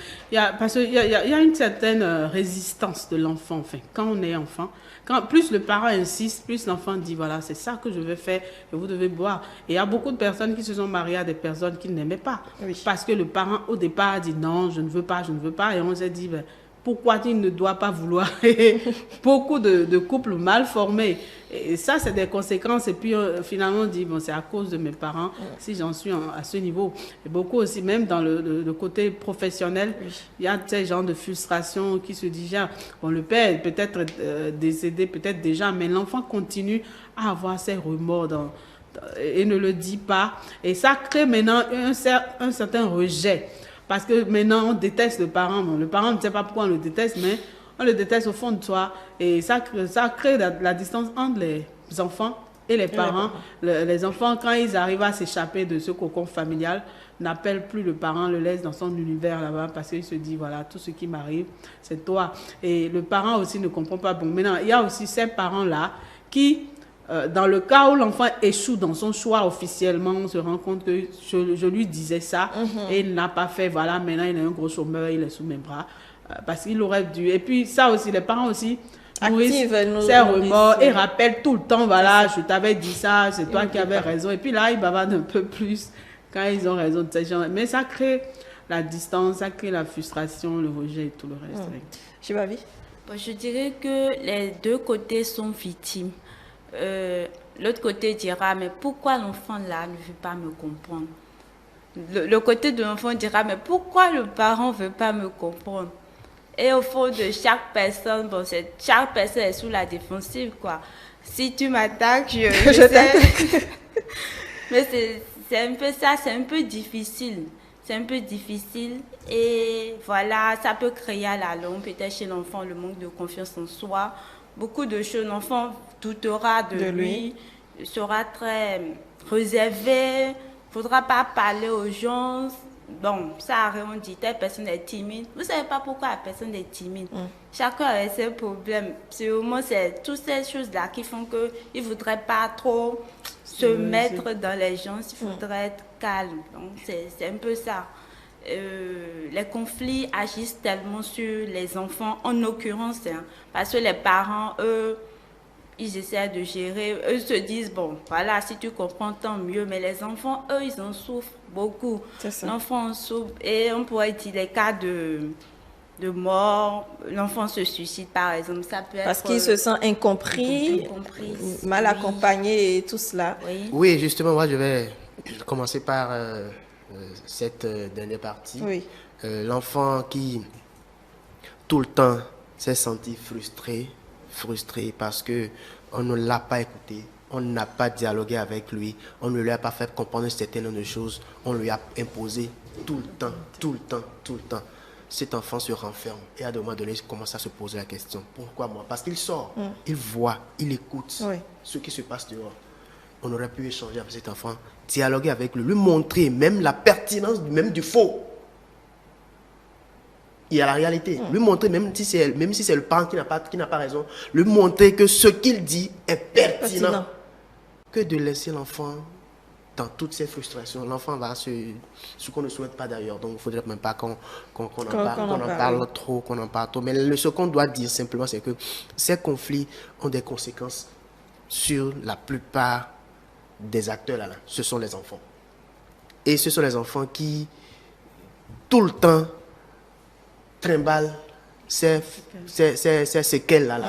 Parce qu'il y a une certaine résistance de l'enfant. Enfin, quand on est enfant, plus le parent insiste, plus l'enfant dit, voilà, c'est ça que je vais faire et vous devez boire. Et il y a beaucoup de personnes qui se sont mariées à des personnes qu'ils n'aimaient pas. Oui. Parce que le parent, au départ, a dit, non, je ne veux pas. Et on s'est dit, ben, pourquoi il ne doit pas vouloir? Beaucoup de couples mal formés. Et ça, c'est des conséquences. Et puis, finalement, on dit, bon, c'est à cause de mes parents si j'en suis à ce niveau. Et beaucoup aussi, même dans le côté professionnel, il y a ces genres de frustration qui se digèrent. Bon, le père est peut-être décédé, peut-être déjà, mais l'enfant continue à avoir ses remords et ne le dit pas. Et ça crée maintenant un certain rejet. Parce que maintenant, on déteste le parent. Bon, le parent ne sait pas pourquoi on le déteste, mais on le déteste au fond de soi. Et ça crée la distance entre les enfants et les parents. Les enfants, quand ils arrivent à s'échapper de ce cocon familial, n'appellent plus le parent, le laissent dans son univers là-bas parce qu'il se dit, voilà, tout ce qui m'arrive, c'est toi. Et le parent aussi ne comprend pas. Bon, maintenant, il y a aussi ces parents-là qui... dans le cas où l'enfant échoue dans son choix officiellement, on se rend compte que je lui disais ça et il n'a pas fait. Voilà, maintenant il est un gros chômeur, il est sous mes bras parce qu'il aurait dû. Et puis ça aussi, les parents aussi nourrissent ses remords et rappellent tout le temps, voilà, je t'avais dit ça, c'est toi qui avais raison. Et puis là, ils bavardent un peu plus quand ils ont raison de ces gens. Mais ça crée la distance, ça crée la frustration, le rejet et tout le reste. Chibavi? Bon, je dirais que les deux côtés sont victimes. L'autre côté dira, mais pourquoi l'enfant là ne veut pas me comprendre? Le côté de l'enfant dira, mais pourquoi le parent ne veut pas me comprendre? Et au fond de chaque personne, bon, chaque personne est sous la défensive, quoi. Si tu m'attaques, je t'attaque. Mais c'est un peu ça, c'est un peu difficile. C'est un peu difficile et voilà, ça peut créer à la longue, peut-être chez l'enfant, le manque de confiance en soi. Beaucoup de choses, l'enfant doutera de lui, sera très réservé, il ne faudra pas parler aux gens. Bon, ça arrive, on dit, telle personne est timide. Vous ne savez pas pourquoi la personne est timide. Chacun a ses problèmes. C'est toutes ces choses-là qui font qu'il ne voudrait pas trop se mettre dans les gens, il faudrait être calme. Donc, c'est un peu ça. Les conflits agissent tellement sur les enfants, en l'occurrence, parce que les parents, eux, ils essaient de gérer, eux se disent, bon, voilà, si tu comprends, tant mieux, mais les enfants, eux, ils en souffrent beaucoup. L'enfant en souffre, et on pourrait dire les cas de mort, l'enfant se suicide, par exemple, ça peut être... Parce qu'il se sent incompris, mal accompagné et tout cela. Oui, justement, moi, je vais commencer par... cette dernière partie, l'enfant qui tout le temps s'est senti frustré parce que on ne l'a pas écouté, on n'a pas dialogué avec lui, on ne lui a pas fait comprendre un certain nombre de choses, on lui a imposé tout le temps. Cet enfant se renferme et à un moment donné, il commence à se poser la question, pourquoi moi? Parce qu'il sort, il voit, il écoute ce qui se passe dehors. on aurait pu échanger avec cet enfant, dialoguer avec lui montrer même la pertinence même du faux. Il y a la réalité. Lui montrer, même si c'est le parent qui n'a pas raison, lui montrer que ce qu'il dit est pertinent. Que de laisser l'enfant dans toutes ses frustrations. L'enfant va ce qu'on ne souhaite pas d'ailleurs. Donc, il ne faudrait même pas qu'on en parle trop. Mais ce qu'on doit dire simplement, c'est que ces conflits ont des conséquences sur la plupart des acteurs là. Ce sont les enfants. Et ce sont les enfants qui, tout le temps, trimballent ces séquelles-là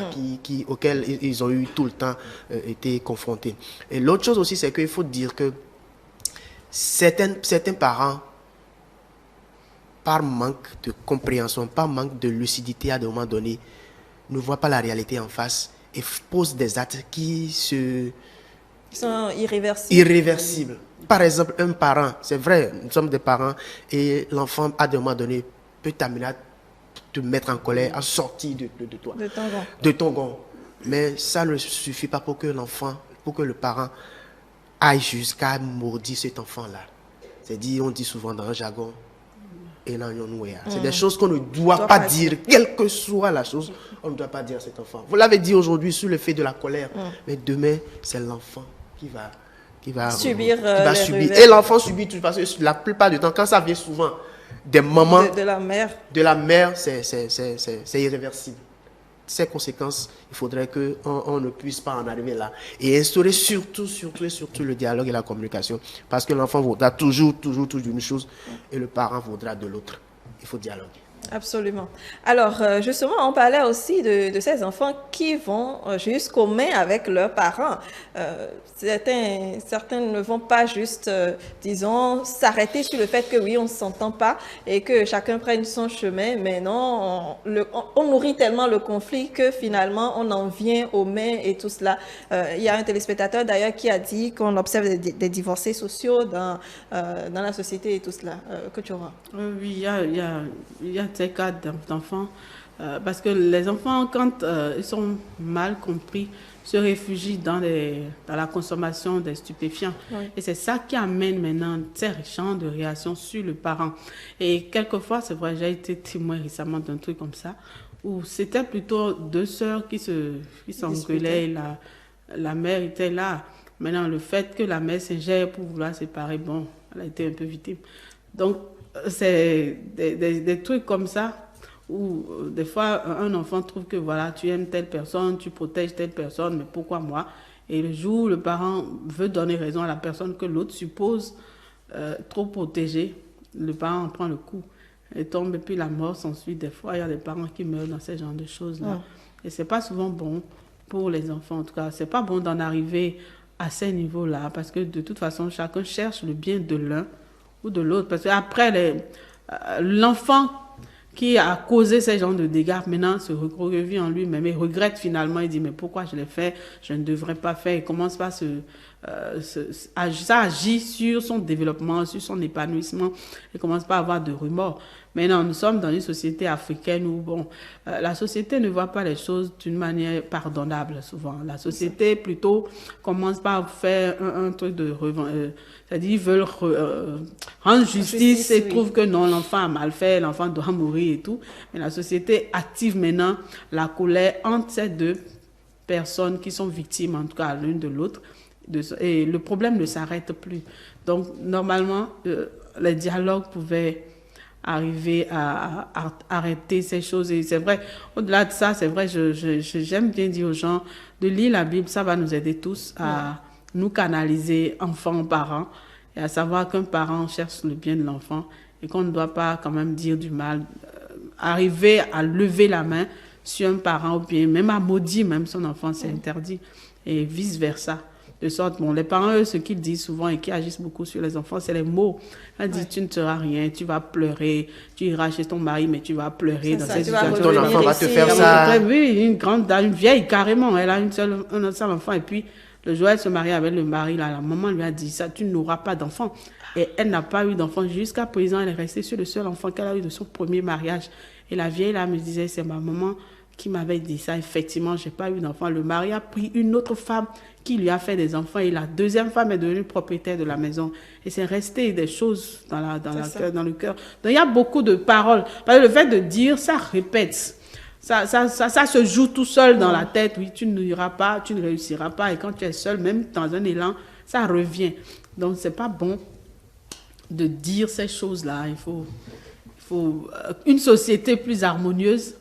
auxquelles ils ont eu tout le temps été confrontés. Et l'autre chose aussi, c'est qu'il faut dire que certains parents, par manque de compréhension, par manque de lucidité à des moments donnés, ne voient pas la réalité en face et posent des actes qui sont irréversibles. Par exemple, un parent, c'est vrai, nous sommes des parents, et l'enfant, à des moments donnés, peut t'amener à te mettre en colère, à sortir de toi. De ton gond. Mais ça ne suffit pas pour que l'enfant, pour que le parent aille jusqu'à maudire cet enfant-là. C'est-à-dire, on dit souvent dans un jargon, c'est des choses qu'on ne doit pas dire, quelle que soit la chose, on ne doit pas dire à cet enfant. Vous l'avez dit aujourd'hui sur le fait de la colère, mais demain, c'est l'enfant qui va subir. Et l'enfant subit tout, parce que la plupart du temps, quand ça vient souvent des mamans, de la mère, c'est irréversible. Ces conséquences, il faudrait qu'on ne puisse pas en arriver là. Et instaurer surtout le dialogue et la communication. Parce que l'enfant voudra toujours d'une chose et le parent voudra de l'autre. Il faut dialoguer. Absolument. Alors, justement, on parlait aussi de ces enfants qui vont jusqu'aux mains avec leurs parents. Certains ne vont pas juste, disons, s'arrêter sur le fait que oui, on ne s'entend pas et que chacun prenne son chemin, mais non, on nourrit tellement le conflit que finalement, on en vient aux mains et tout cela. Il y a un téléspectateur d'ailleurs qui a dit qu'on observe des divorcés sociaux dans la société et tout cela. Que tu vois? Oui, il y a ces cas d'enfants, parce que les enfants, quand ils sont mal compris, se réfugient dans la consommation des stupéfiants. Oui. Et c'est ça qui amène maintenant ces champs de réaction sur le parent. Et quelquefois, c'est vrai, j'ai été témoin récemment d'un truc comme ça, où c'était plutôt deux sœurs qui s'engueulaient, la mère était là. Maintenant, le fait que la mère s'ingère pour vouloir séparer, bon, elle a été un peu victime. Donc, c'est des trucs comme ça où des fois un enfant trouve que voilà, tu aimes telle personne, tu protèges telle personne, mais pourquoi moi? Et le jour où le parent veut donner raison à la personne que l'autre suppose trop protéger, le parent en prend le coup et tombe, et puis la mort s'ensuit. Des fois, il y a des parents qui meurent dans ce genre de choses-là. Et c'est pas souvent bon pour les enfants, en tout cas. C'est pas bon d'en arriver à ces niveaux-là, parce que de toute façon, chacun cherche le bien de l'un ou de l'autre. Parce qu'après, l'enfant qui a causé ces genres de dégâts, maintenant se revient en lui-même et regrette finalement. Il dit, mais pourquoi je l'ai fait? Je ne devrais pas faire. Il commence pas ça agit sur son développement, sur son épanouissement. Il commence pas à avoir de remords. Maintenant, nous sommes dans une société africaine où, bon, la société ne voit pas les choses d'une manière pardonnable, souvent. La société, plutôt, commence par faire un truc de c'est-à-dire, ils veulent rendre justice et trouvent que non, l'enfant a mal fait, l'enfant doit mourir et tout. Mais la société active maintenant la colère entre ces deux personnes qui sont victimes, en tout cas, l'une de l'autre. Et le problème ne s'arrête plus. Donc, normalement, les dialogues pouvaient arriver à arrêter ces choses. Et c'est vrai, au-delà de ça, c'est vrai, j'aime bien dire aux gens de lire la Bible, ça va nous aider tous à nous canaliser enfants, parents, et à savoir qu'un parent cherche le bien de l'enfant et qu'on ne doit pas quand même dire du mal, arriver à lever la main sur un parent ou bien même à maudire même son enfant, c'est interdit, et vice-versa. De sorte, bon, les parents, eux, ce qu'ils disent souvent et qui agissent beaucoup sur les enfants, c'est les mots. Ils disent, tu ne seras rien, tu vas pleurer, tu iras chez ton mari, mais tu vas pleurer dans cette situation. Ton enfant va te faire ça. Oui, une grande dame, une vieille carrément, elle a un seul enfant. Et puis, le jour où elle se marie avec le mari, là, la maman lui a dit ça, tu n'auras pas d'enfant. Et elle n'a pas eu d'enfant jusqu'à présent. Elle est restée sur le seul enfant qu'elle a eu de son premier mariage. Et la vieille, là, me disait, c'est ma maman, qui m'avait dit ça. Effectivement, je n'ai pas eu d'enfant. Le mari a pris une autre femme qui lui a fait des enfants et la deuxième femme est devenue propriétaire de la maison. Et c'est resté des choses dans le cœur. Donc, il y a beaucoup de paroles. Parce que le fait de dire, ça répète. Ça se joue tout seul dans la tête. Oui, tu n'iras pas, tu ne réussiras pas. Et quand tu es seul, même dans un élan, ça revient. Donc, ce n'est pas bon de dire ces choses-là. Il faut une société plus harmonieuse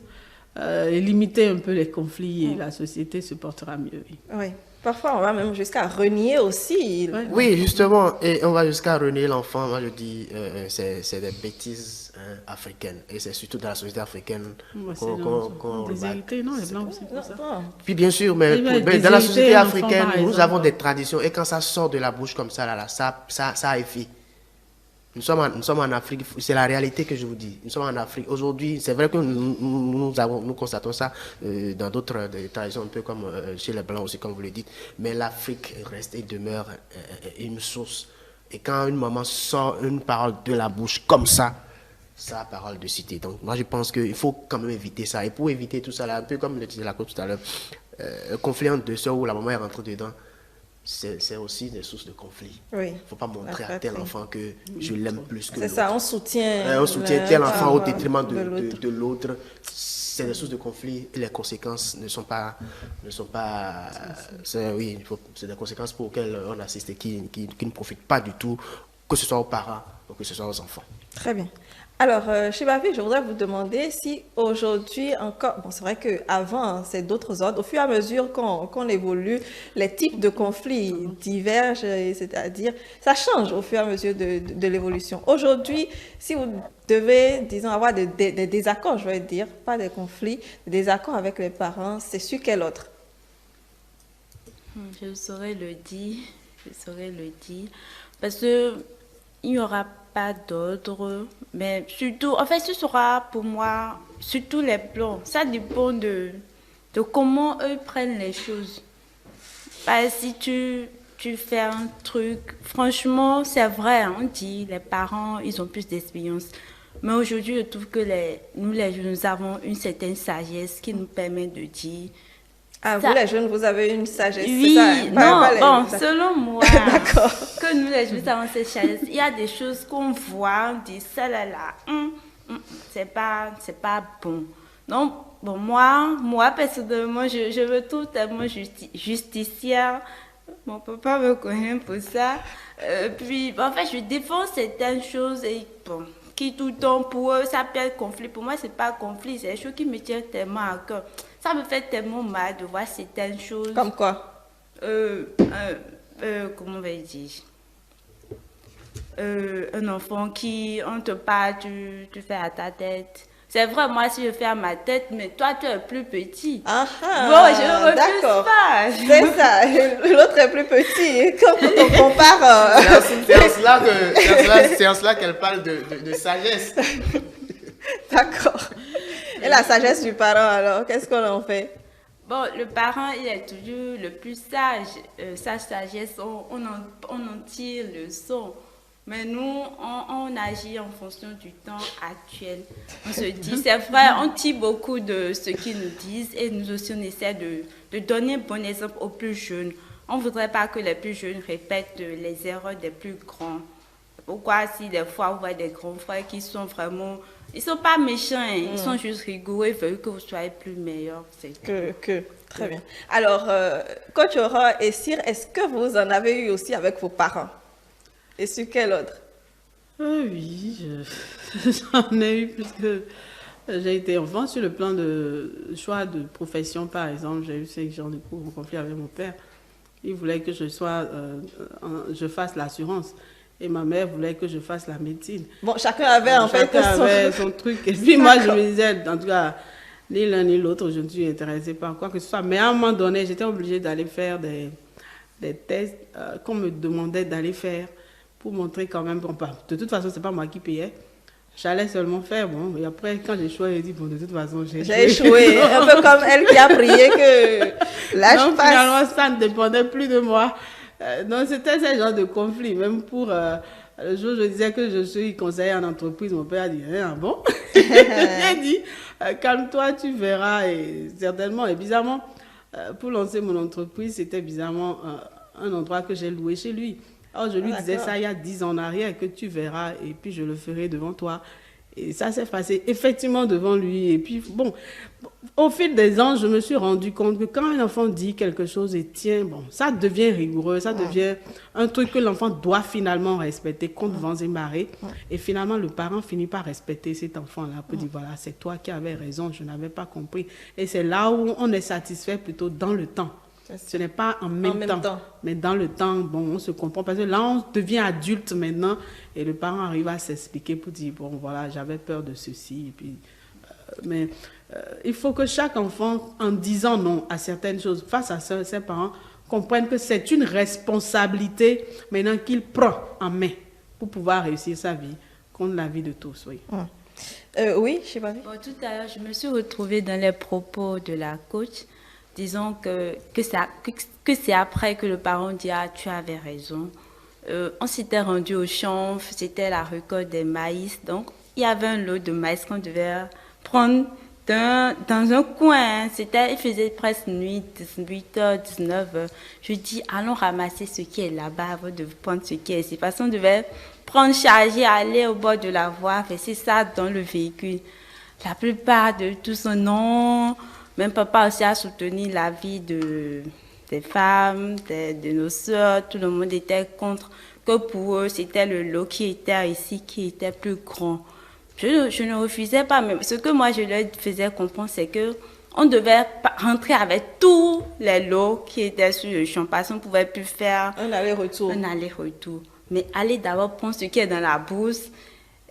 et limiter un peu les conflits et la société se portera mieux. Oui. Oui. Parfois, on va même jusqu'à renier aussi. Oui, justement, et on va jusqu'à renier l'enfant. Moi, je dis, c'est des bêtises africaines. Et c'est surtout dans la société africaine qu'on déshérité, non, les Blancs aussi pour ça. Puis bien sûr, mais dans la société africaine, nous avons des traditions. Et quand ça sort de la bouche comme ça, ça a effet. Nous sommes en Afrique, c'est la réalité que je vous dis. Nous sommes en Afrique. Aujourd'hui, c'est vrai que nous constatons ça dans d'autres traditions, un peu comme chez les Blancs aussi, comme vous le dites. Mais l'Afrique reste et demeure une source. Et quand une maman sort une parole de la bouche comme ça a parole de cité. Donc moi, je pense qu'il faut quand même éviter ça. Et pour éviter tout ça, là, un peu comme le disait la coach tout à l'heure, un conflit entre deux sœurs où la maman est rentrée dedans, c'est aussi des sources de conflit. Oui. Il ne faut pas montrer à tel enfant que je l'aime plus que l'autre. C'est ça, on soutient tel enfant au détriment de l'autre. C'est des sources de conflit et les conséquences ne sont pas c'est des conséquences pour lesquelles on assiste et qui ne profitent pas du tout, que ce soit aux parents ou que ce soit aux enfants. Très bien. Alors, chez Bavi, je voudrais vous demander si aujourd'hui encore, bon, c'est vrai qu'avant, c'est d'autres ordres, au fur et à mesure qu'on évolue, les types de conflits divergent, c'est-à-dire, ça change au fur et à mesure de l'évolution. Aujourd'hui, si vous devez, disons, avoir des désaccords, je vais dire, pas des conflits, des désaccords avec les parents, c'est sur quel autre? Je saurais le dire, parce que il n'y aura pas d'ordre, mais surtout, en fait, ce sera pour moi, surtout les plans. Ça dépend de comment eux prennent les choses. Si tu fais un truc, franchement, c'est vrai, on dit, les parents, ils ont plus d'expérience. Mais aujourd'hui, je trouve que nous, les jeunes, nous avons une certaine sagesse qui nous permet de dire... Ah, vous les jeunes, vous avez une sagesse, oui, c'est ça? Selon moi, d'accord. Que nous les jeunes avons cette sagesse. Il y a des choses qu'on voit, on dit ça là, c'est pas bon. Donc, bon, moi personnellement, je veux tout tellement justicière. Mon papa me connaît pour ça. Puis, en fait, je défends certaines choses et bon, qui tout le temps pour eux, ça peut être conflit. Pour moi, c'est pas conflit, c'est des choses qui me tiennent tellement à cœur. Ça me fait tellement mal de voir certaines choses. Comme quoi? Comment on va dire? Un enfant qui, on te parle, tu fais à ta tête. C'est vrai, moi, si je fais à ma tête, mais toi, tu es plus petit. Ah, bon, je ne refuse pas. C'est ça, l'autre est plus petit. Quand on compare... C'est en cela qu'elle parle de sagesse. D'accord. Et la sagesse du parent, alors, qu'est-ce qu'on en fait? Bon, le parent, il est toujours le plus sage. Sa sagesse, on en tire le son. Mais nous, on agit en fonction du temps actuel. On se dit, c'est vrai, on tire beaucoup de ce qu'ils nous disent et nous aussi, on essaie de donner un bon exemple aux plus jeunes. On ne voudrait pas que les plus jeunes répètent les erreurs des plus grands. Pourquoi si des fois, vous voyez des grands frères qui sont vraiment... Ils ne sont pas méchants, hein. Ils sont juste rigoureux, ils veulent que vous soyez plus meilleurs. Très bien. Alors, Coach Aurore et Cyr, est-ce que vous en avez eu aussi avec vos parents? Et sur quel autre? Oui, j'en ai eu puisque j'ai été enfant sur le plan de choix de profession, par exemple. J'ai eu ces genres de conflit avec mon père. Il voulait que je fasse l'assurance. Et ma mère voulait que je fasse la médecine. Bon, chacun avait en fait son truc. Et puis moi, je me disais, en tout cas, ni l'un ni l'autre, je ne suis intéressée par quoi que ce soit. Mais à un moment donné, j'étais obligée d'aller faire des tests qu'on me demandait d'aller faire pour montrer quand même. Bon, de toute façon, ce n'est pas moi qui payais. J'allais seulement faire, bon. Et après, quand j'ai échoué, j'ai dit, bon, de toute façon, j'ai échoué. Un peu comme elle qui a prié que l'âge passe. Finalement, ça ne dépendait plus de moi. Donc, c'était ce genre de conflit. Même pour le jour où je disais que je suis conseillère en entreprise, mon père a dit, ah bon? J'ai dit, calme-toi, tu verras. Et certainement, et bizarrement, pour lancer mon entreprise, c'était bizarrement un endroit que j'ai loué chez lui. Alors, je lui disais ça il y a 10 ans en arrière, que tu verras, et puis je le ferai devant toi. Et ça s'est passé effectivement devant lui. Et puis, bon, au fil des ans, je me suis rendu compte que quand un enfant dit quelque chose et tient, bon, ça devient rigoureux, ça devient un truc que l'enfant doit finalement respecter contre vents et marées. Et finalement, le parent finit par respecter cet enfant-là pour dire, voilà, c'est toi qui avais raison, je n'avais pas compris. Et c'est là où on est satisfait plutôt dans le temps. Ce n'est pas en même temps, mais dans le temps, bon, on se comprend. Parce que là, on devient adulte maintenant et le parent arrive à s'expliquer pour dire, bon, voilà, j'avais peur de ceci. Et puis, mais il faut que chaque enfant, en disant non à certaines choses, face à ses parents, comprenne que c'est une responsabilité maintenant qu'il prend en main pour pouvoir réussir sa vie, contre la vie de tous. Oui, oui, je sais pas. Bon, tout à l'heure, je me suis retrouvée dans les propos de la coach. Disons que c'est après que le parent dit « Ah, tu avais raison ». On s'était rendu au champ, c'était la récolte des maïs. Donc, il y avait un lot de maïs qu'on devait prendre dans un coin. Il faisait presque nuit, 18h, 19h. Je dis « Allons ramasser ce qui est là-bas avant de prendre ce qui est ici ». Parce qu'on devait prendre, charger, aller au bord de la voie, faire ça dans le véhicule. La plupart de tous, non. Même papa aussi a soutenu la vie des femmes, de nos sœurs. Tout le monde était contre. Que pour eux, c'était le lot qui était ici, qui était plus grand. Je ne refusais pas, mais ce que moi je leur faisais comprendre, c'est que on devait rentrer avec tous les lots qui étaient sur le champ, parce qu'on ne pouvait plus faire un aller-retour. Mais aller d'abord prendre ce qui est dans la bourse.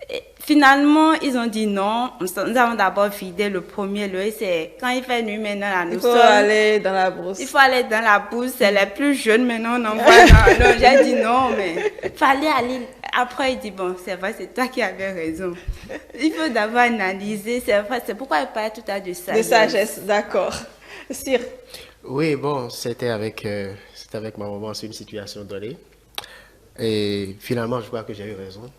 Et finalement, ils ont dit non. Nous avons d'abord vidé le premier lot. C'est quand il fait nuit maintenant, là, il faut aller dans la bourse. Il faut aller dans la bourse. C'est les plus jeunes maintenant. On envoie non, j'ai dit non, mais il fallait aller. Après, il dit bon, c'est vrai, c'est toi qui avais raison. Il faut d'abord analyser. C'est vrai, c'est pourquoi il parle tout à l'heure de sagesse. De sagesse, d'accord. Sir. Oui, bon, c'était avec ma maman, c'est une situation donnée. Et finalement, je crois que j'ai eu raison.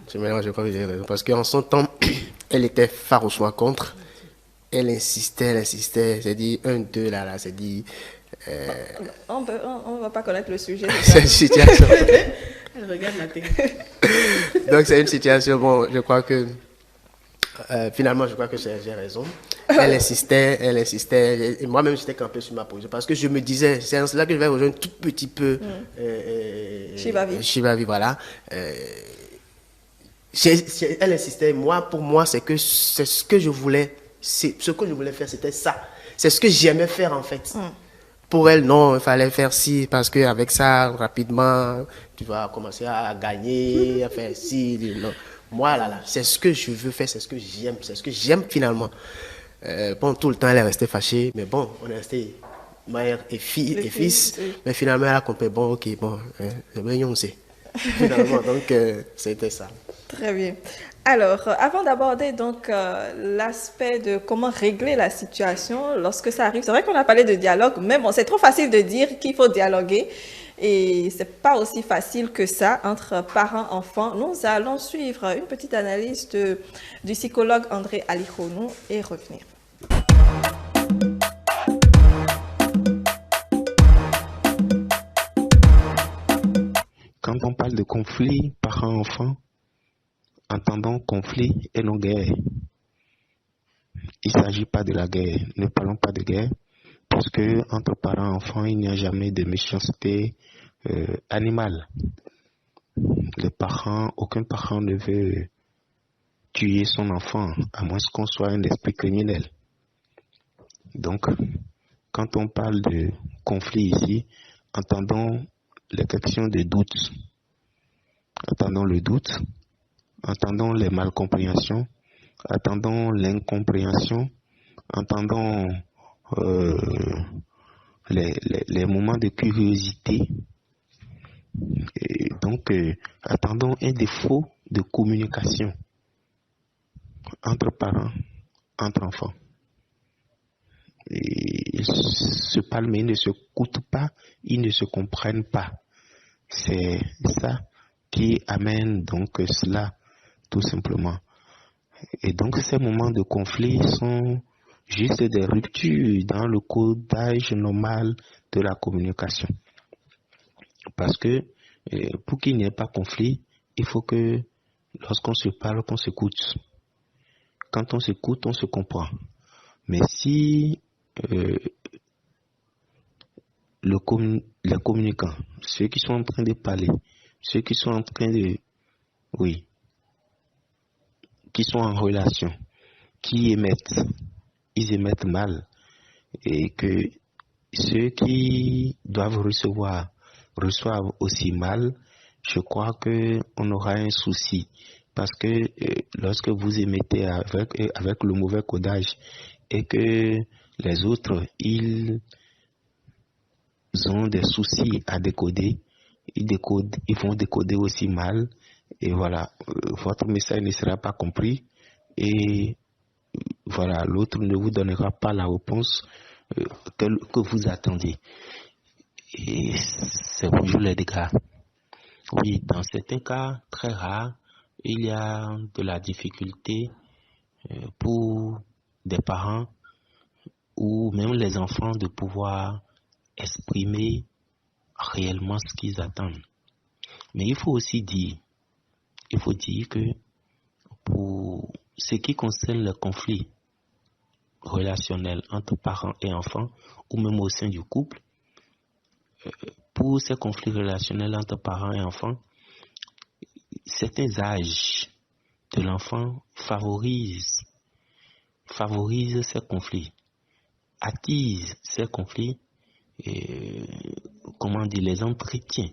Je crois que j'ai raison. Parce qu'en son temps, elle était farouchement contre. Elle insistait. C'est dit 1, 2, là, c'est dit. On ne va pas connaître le sujet. C'est une situation. Elle regarde la télé. Donc, c'est une situation, bon, je crois que. Finalement, je crois que j'ai raison. Elle insistait. Et moi-même, j'étais campé sur ma position. Parce que je me disais, c'est là que je vais rejoindre un tout petit peu. Shivavi, voilà. Elle insistait, pour moi, c'est ce que je voulais faire, c'était ça. C'est ce que j'aimais faire, en fait. Pour elle, non, il fallait faire ci, parce qu'avec ça, rapidement, tu vas commencer à gagner, à faire ci, non. Moi, là, c'est ce que je veux faire, c'est ce que j'aime finalement. Bon, tout le temps, elle est restée fâchée, mais bon, on est resté mère et fille et fils. Oui. Mais finalement, elle a compris, bon, ok, bon, on sait. Finalement, donc, c'était ça. Très bien. Alors, avant d'aborder donc l'aspect de comment régler la situation lorsque ça arrive, c'est vrai qu'on a parlé de dialogue, mais bon, c'est trop facile de dire qu'il faut dialoguer et c'est pas aussi facile que ça entre parents-enfants. Nous allons suivre une petite analyse du psychologue André Alihonou et revenir. Quand on parle de conflit parents-enfants, entendons conflit et non guerre. Il ne s'agit pas de la guerre. Ne parlons pas de guerre parce que entre parents-enfants, il n'y a jamais de méchanceté animale. Aucun parent ne veut tuer son enfant, à moins qu'on soit un esprit criminel. Donc, quand on parle de conflit ici, entendons les questions de doute. Entendons le doute, entendons les malcompréhensions, entendons l'incompréhension, entendons les moments de curiosité. Et donc, attendons un défaut de communication entre parents, entre enfants. Et ils se parlent, mais ils ne se écoutent pas, ils ne se comprennent pas. C'est ça qui amène donc cela, tout simplement. Et donc ces moments de conflit sont juste des ruptures dans le codage normal de la communication. Parce que pour qu'il n'y ait pas conflit, il faut que lorsqu'on se parle, qu'on s'écoute. Quand on s'écoute, on se comprend. Mais si les communicants, ceux qui sont en train de parler, ceux qui sont en train de... Oui, qui sont en relation, ils émettent mal, et que ceux qui doivent recevoir reçoivent aussi mal, je crois qu'on aura un souci. Parce que lorsque vous émettez avec le mauvais codage et que les autres, ils ont des soucis à décoder, ils vont décoder aussi mal, et voilà, votre message ne sera pas compris, et voilà, l'autre ne vous donnera pas la réponse que vous attendez. Et c'est toujours les dégâts. Oui, dans certains cas très rares, il y a de la difficulté pour des parents ou même les enfants de pouvoir exprimer réellement ce qu'ils attendent. Mais il faut aussi dire, que pour ce qui concerne le conflit relationnel entre parents et enfants, ou même au sein du couple, pour ces conflits relationnels entre parents et enfants, certains âges de l'enfant favorisent ces conflits, attisent ces conflits, les entretiens.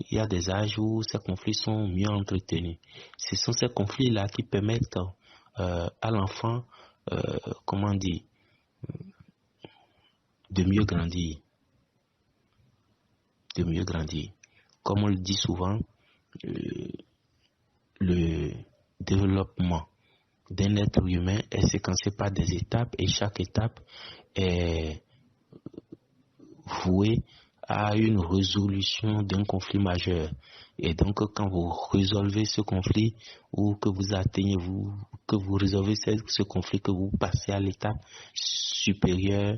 Il y a des âges où ces conflits sont mieux entretenus. Ce sont ces conflits-là qui permettent à l'enfant, de mieux grandir. Comme on le dit souvent, le développement d'un être humain est séquencé par des étapes, et chaque étape est vouée à une résolution d'un conflit majeur. Et donc, quand vous résolvez ce conflit, ou que vous atteignez, que vous résolvez ce conflit, que vous passez à l'étape supérieure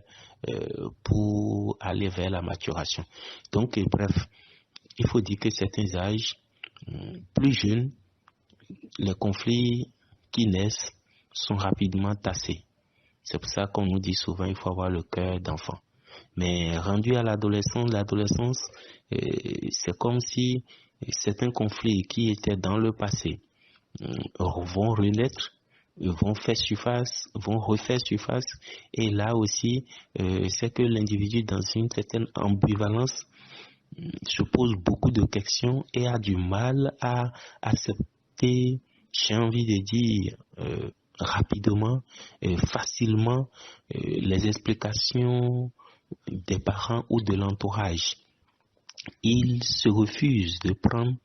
pour aller vers la maturation. Donc, bref, il faut dire que certains âges plus jeunes, les conflits qui naissent sont rapidement tassés. C'est pour ça qu'on nous dit souvent qu'il faut avoir le cœur d'enfant. Mais rendu à l'adolescence, c'est comme si certains conflits qui étaient dans le passé vont renaître, vont refaire surface. Et là aussi, c'est que l'individu, dans une certaine ambivalence, se pose beaucoup de questions et a du mal à accepter, j'ai envie de dire, rapidement, facilement, les explications des parents ou de l'entourage. Il se refuse de prendre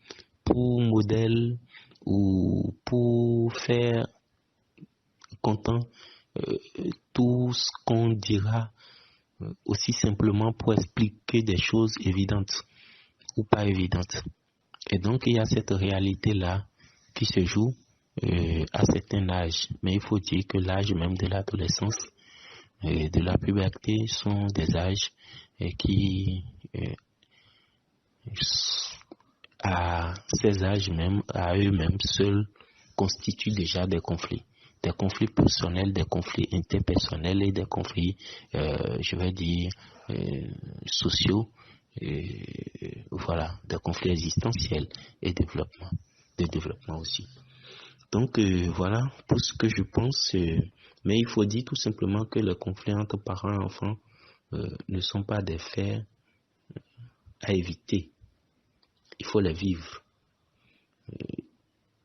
pour modèle ou pour faire content tout ce qu'on dira, aussi simplement pour expliquer des choses évidentes ou pas évidentes. Et donc il y a cette réalité-là qui se joue à certains âges. Mais il faut dire que l'âge même de l'adolescence et de la puberté sont des âges qui, à ces âges même, à eux-mêmes seuls, constituent déjà des conflits personnels, des conflits interpersonnels et des conflits, sociaux, voilà, des conflits existentiels et de développement aussi. Donc voilà pour ce que je pense, mais il faut dire tout simplement que les conflits entre parents et enfants ne sont pas des faits à éviter. Il faut les vivre.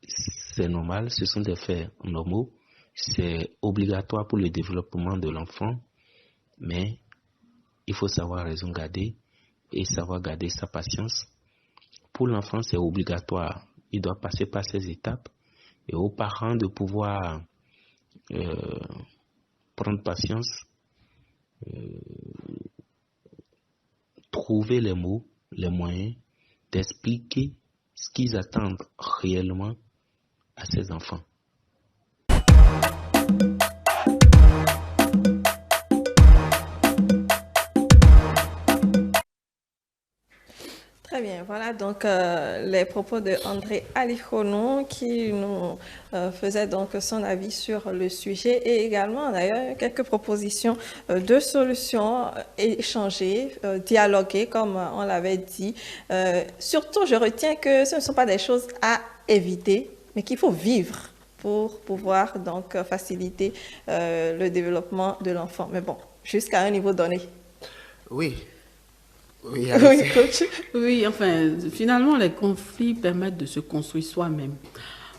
C'est normal, ce sont des faits normaux, c'est obligatoire pour le développement de l'enfant, mais il faut savoir raison garder et savoir garder sa patience. Pour l'enfant, c'est obligatoire, il doit passer par ces étapes, et aux parents de pouvoir prendre patience, trouver les mots, les moyens d'expliquer ce qu'ils attendent réellement à ces enfants. Très bien, voilà donc les propos de André Alifono qui nous faisait donc son avis sur le sujet et également d'ailleurs quelques propositions de solutions échangées, dialoguées comme on l'avait dit. Surtout, je retiens que ce ne sont pas des choses à éviter, mais qu'il faut vivre pour pouvoir donc faciliter le développement de l'enfant. Mais bon, jusqu'à un niveau donné. Oui. Oui, Oui, coach. Oui, enfin, finalement, les conflits permettent de se construire soi-même.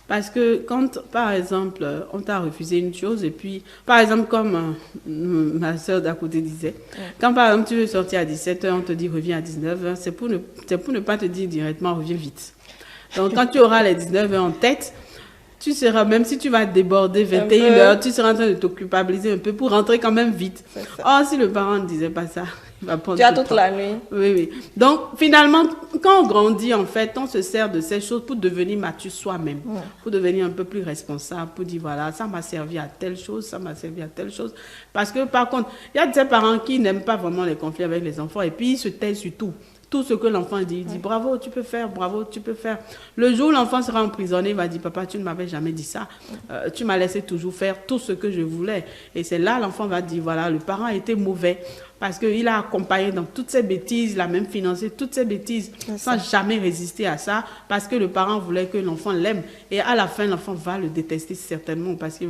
Parce que quand, par exemple, on t'a refusé une chose, et puis, par exemple, comme ma soeur d'à côté disait, quand, par exemple, tu veux sortir à 17h, on te dit reviens à 19h, c'est pour ne pas te dire directement reviens vite. Donc, quand tu auras les 19h en tête, tu seras, même si tu vas déborder 21h, tu seras en train de te culpabiliser un peu pour rentrer quand même vite. Or, si le parent ne disait pas ça, il va prendre tu as toute la nuit. Oui, oui. Donc, finalement, quand on grandit, en fait, on se sert de ces choses pour devenir mature soi-même, pour devenir un peu plus responsable, pour dire, voilà, ça m'a servi à telle chose, ça m'a servi à telle chose. Parce que, par contre, il y a des parents qui n'aiment pas vraiment les conflits avec les enfants et puis ils se taisent sur tout. Tout ce que l'enfant dit, il dit bravo, tu peux faire, bravo, tu peux faire. Le jour où l'enfant sera emprisonné, il va dire papa, tu ne m'avais jamais dit ça. Tu m'as laissé toujours faire tout ce que je voulais. Et c'est là l'enfant va dire voilà, le parent a été mauvais parce qu'il a accompagné dans toutes ces bêtises, il a même financé toutes ces bêtises sans jamais résister à ça parce que le parent voulait que l'enfant l'aime. Et à la fin, l'enfant va le détester certainement parce que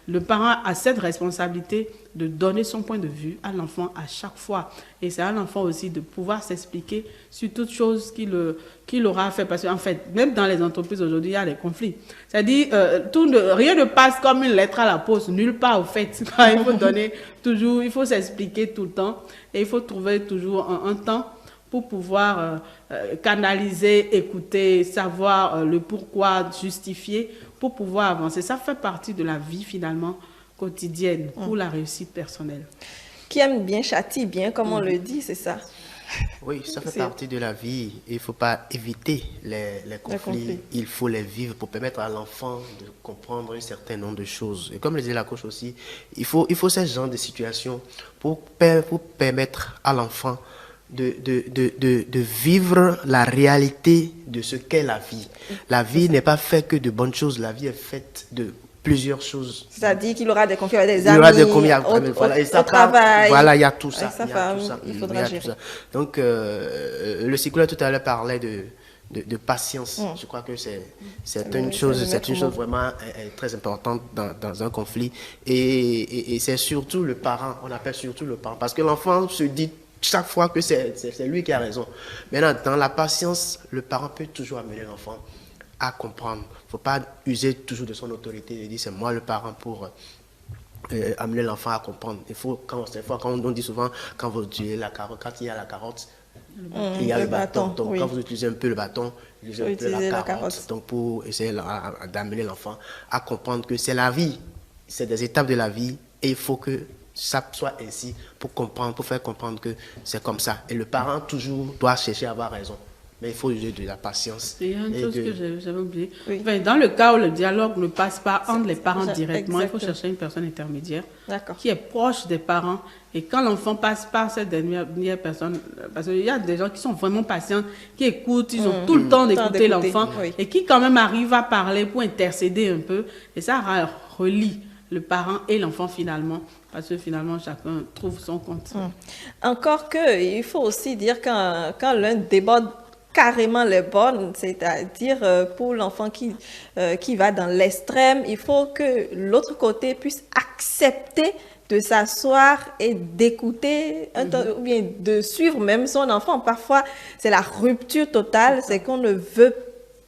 le parent a cette responsabilité de donner son point de vue à l'enfant à chaque fois. Et c'est à l'enfant aussi de pouvoir s'expliquer sur toute chose qu'il aura fait. Parce qu'en fait, même dans les entreprises aujourd'hui, il y a des conflits. C'est-à-dire, rien ne passe comme une lettre à la poste, nulle part au fait. Il faut donner toujours, il faut s'expliquer tout le temps. Et il faut trouver toujours un temps pour pouvoir canaliser, écouter, savoir le pourquoi, justifier, pour pouvoir avancer. Ça fait partie de la vie finalement quotidienne pour la réussite personnelle. Qui aime bien châtie bien, comme on le dit, c'est ça. Oui, ça fait partie de la vie. Il ne faut pas éviter les conflits. Il faut les vivre pour permettre à l'enfant de comprendre un certain nombre de choses. Et comme le disait la coach aussi, il faut ce genre de situation pour permettre à l'enfant de vivre la réalité de ce qu'est la vie. La vie n'est pas faite que de bonnes choses. La vie est faite de plusieurs choses. C'est-à-dire qu'il aura des conflits avec des amis, il aura des conflits au travail. Voilà, il y a tout ça. Il faudra gérer. Donc, le psychologue tout à l'heure parlait de patience. Je crois que c'est une chose vraiment très importante dans un conflit. Et c'est surtout le parent, on appelle surtout le parent. Parce que l'enfant se dit chaque fois que c'est lui qui a raison. Maintenant, dans la patience, le parent peut toujours amener l'enfant à comprendre. Il ne faut pas user toujours de son autorité et dire c'est moi le parent pour amener l'enfant à comprendre. Il faut, quand on dit souvent, quand vous utilisez la carotte, quand il y a la carotte, il y a le bâton. Donc quand vous utilisez un peu le bâton, vous utilisez un peu la carotte. Donc pour essayer d'amener l'enfant à comprendre que c'est la vie, c'est des étapes de la vie et il faut que ça soit ainsi pour faire comprendre que c'est comme ça. Et le parent toujours doit chercher à avoir raison. Mais il faut user de la patience. Il y a une chose que j'avais oublié. Enfin, dans le cas où le dialogue ne passe pas entre les parents directement, il faut chercher une personne intermédiaire qui est proche des parents. Et quand l'enfant passe par cette dernière personne, parce qu'il y a des gens qui sont vraiment patients, qui écoutent, ils ont tout le temps d'écouter l'enfant et qui quand même arrivent à parler pour intercéder un peu. Et ça relie le parent et l'enfant finalement, parce que finalement chacun trouve son compte. Encore que, il faut aussi dire quand l'un déborde carrément les bornes, c'est-à-dire pour l'enfant qui va dans l'extrême, il faut que l'autre côté puisse accepter de s'asseoir et d'écouter, ou bien de suivre même son enfant. Parfois, c'est la rupture totale, c'est qu'on ne veut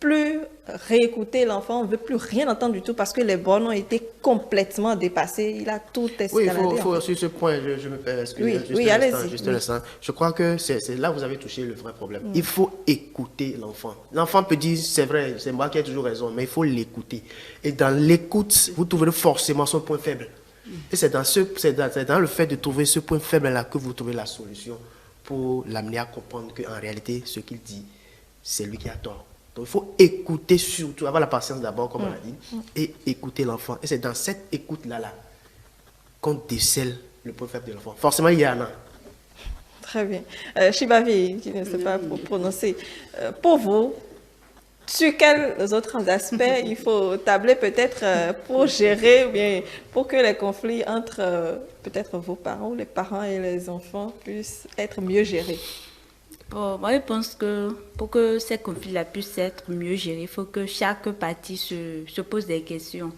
plus réécouter l'enfant, on ne veut plus rien entendre du tout parce que les bornes ont été complètement dépassées. Il a tout escaladé. Oui, il faut sur ce point, je me permets, juste un instant. Je crois que c'est là où vous avez touché le vrai problème. Il faut écouter l'enfant. L'enfant peut dire, c'est vrai, c'est moi qui ai toujours raison, mais il faut l'écouter. Et dans l'écoute, vous trouverez forcément son point faible. Et c'est dans le fait de trouver ce point faible-là que vous trouvez la solution pour l'amener à comprendre qu'en réalité, ce qu'il dit, c'est lui qui a tort. Donc, il faut écouter surtout, avoir la patience d'abord, comme on l'a dit, et écouter l'enfant. Et c'est dans cette écoute-là qu'on décèle le point faible de l'enfant. Forcément, il y en a. Très bien. Shibavi, qui ne sait pas prononcer. Pour vous, sur quels autres aspects il faut tabler peut-être pour gérer, ou bien pour que les conflits entre peut-être vos parents, ou les parents et les enfants puissent être mieux gérés? Bon, moi, je pense que pour que ces conflits-là puissent être mieux gérés, il faut que chaque partie se pose des questions.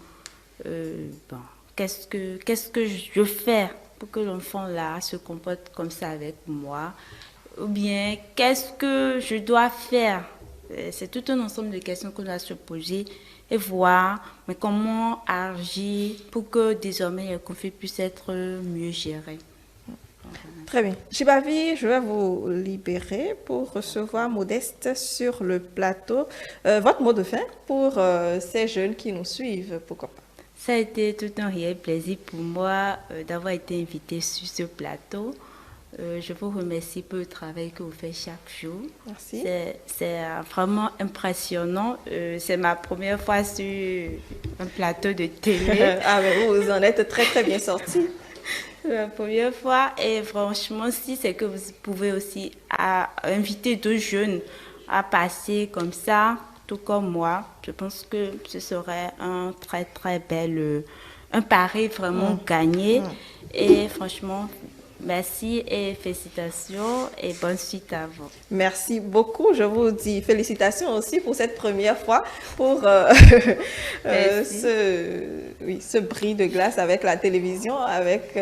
Bon, qu'est-ce que je fais pour que l'enfant là se comporte comme ça avec moi? Ou bien, qu'est-ce que je dois faire? C'est tout un ensemble de questions qu'on doit se poser et voir mais comment agir pour que désormais les conflits puissent être mieux gérés. Très bien. Shibavi, je vais vous libérer pour recevoir Modeste sur le plateau. Votre mot de fin pour ces jeunes qui nous suivent, pourquoi pas? Ça a été tout un réel plaisir pour moi d'avoir été invitée sur ce plateau. Je vous remercie pour le travail que vous faites chaque jour. Merci. C'est vraiment impressionnant. C'est ma première fois sur un plateau de télé. Ah, mais vous en êtes très très bien sorti. La première fois. Et franchement, si c'est que vous pouvez aussi inviter deux jeunes à passer comme ça, tout comme moi, je pense que ce serait un très très bel, un pari vraiment gagné. Et franchement, merci et félicitations et bonne suite à vous. Merci beaucoup. Je vous dis félicitations aussi pour cette première fois, pour ce bris de glace avec la télévision, avec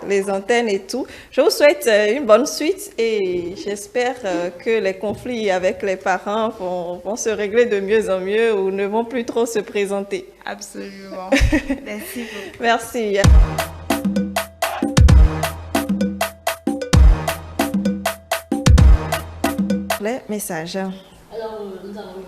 les antennes et tout. Je vous souhaite une bonne suite et j'espère que les conflits avec les parents vont se régler de mieux en mieux ou ne vont plus trop se présenter. Absolument. Merci beaucoup. Merci. Les messages. Alors, nous avons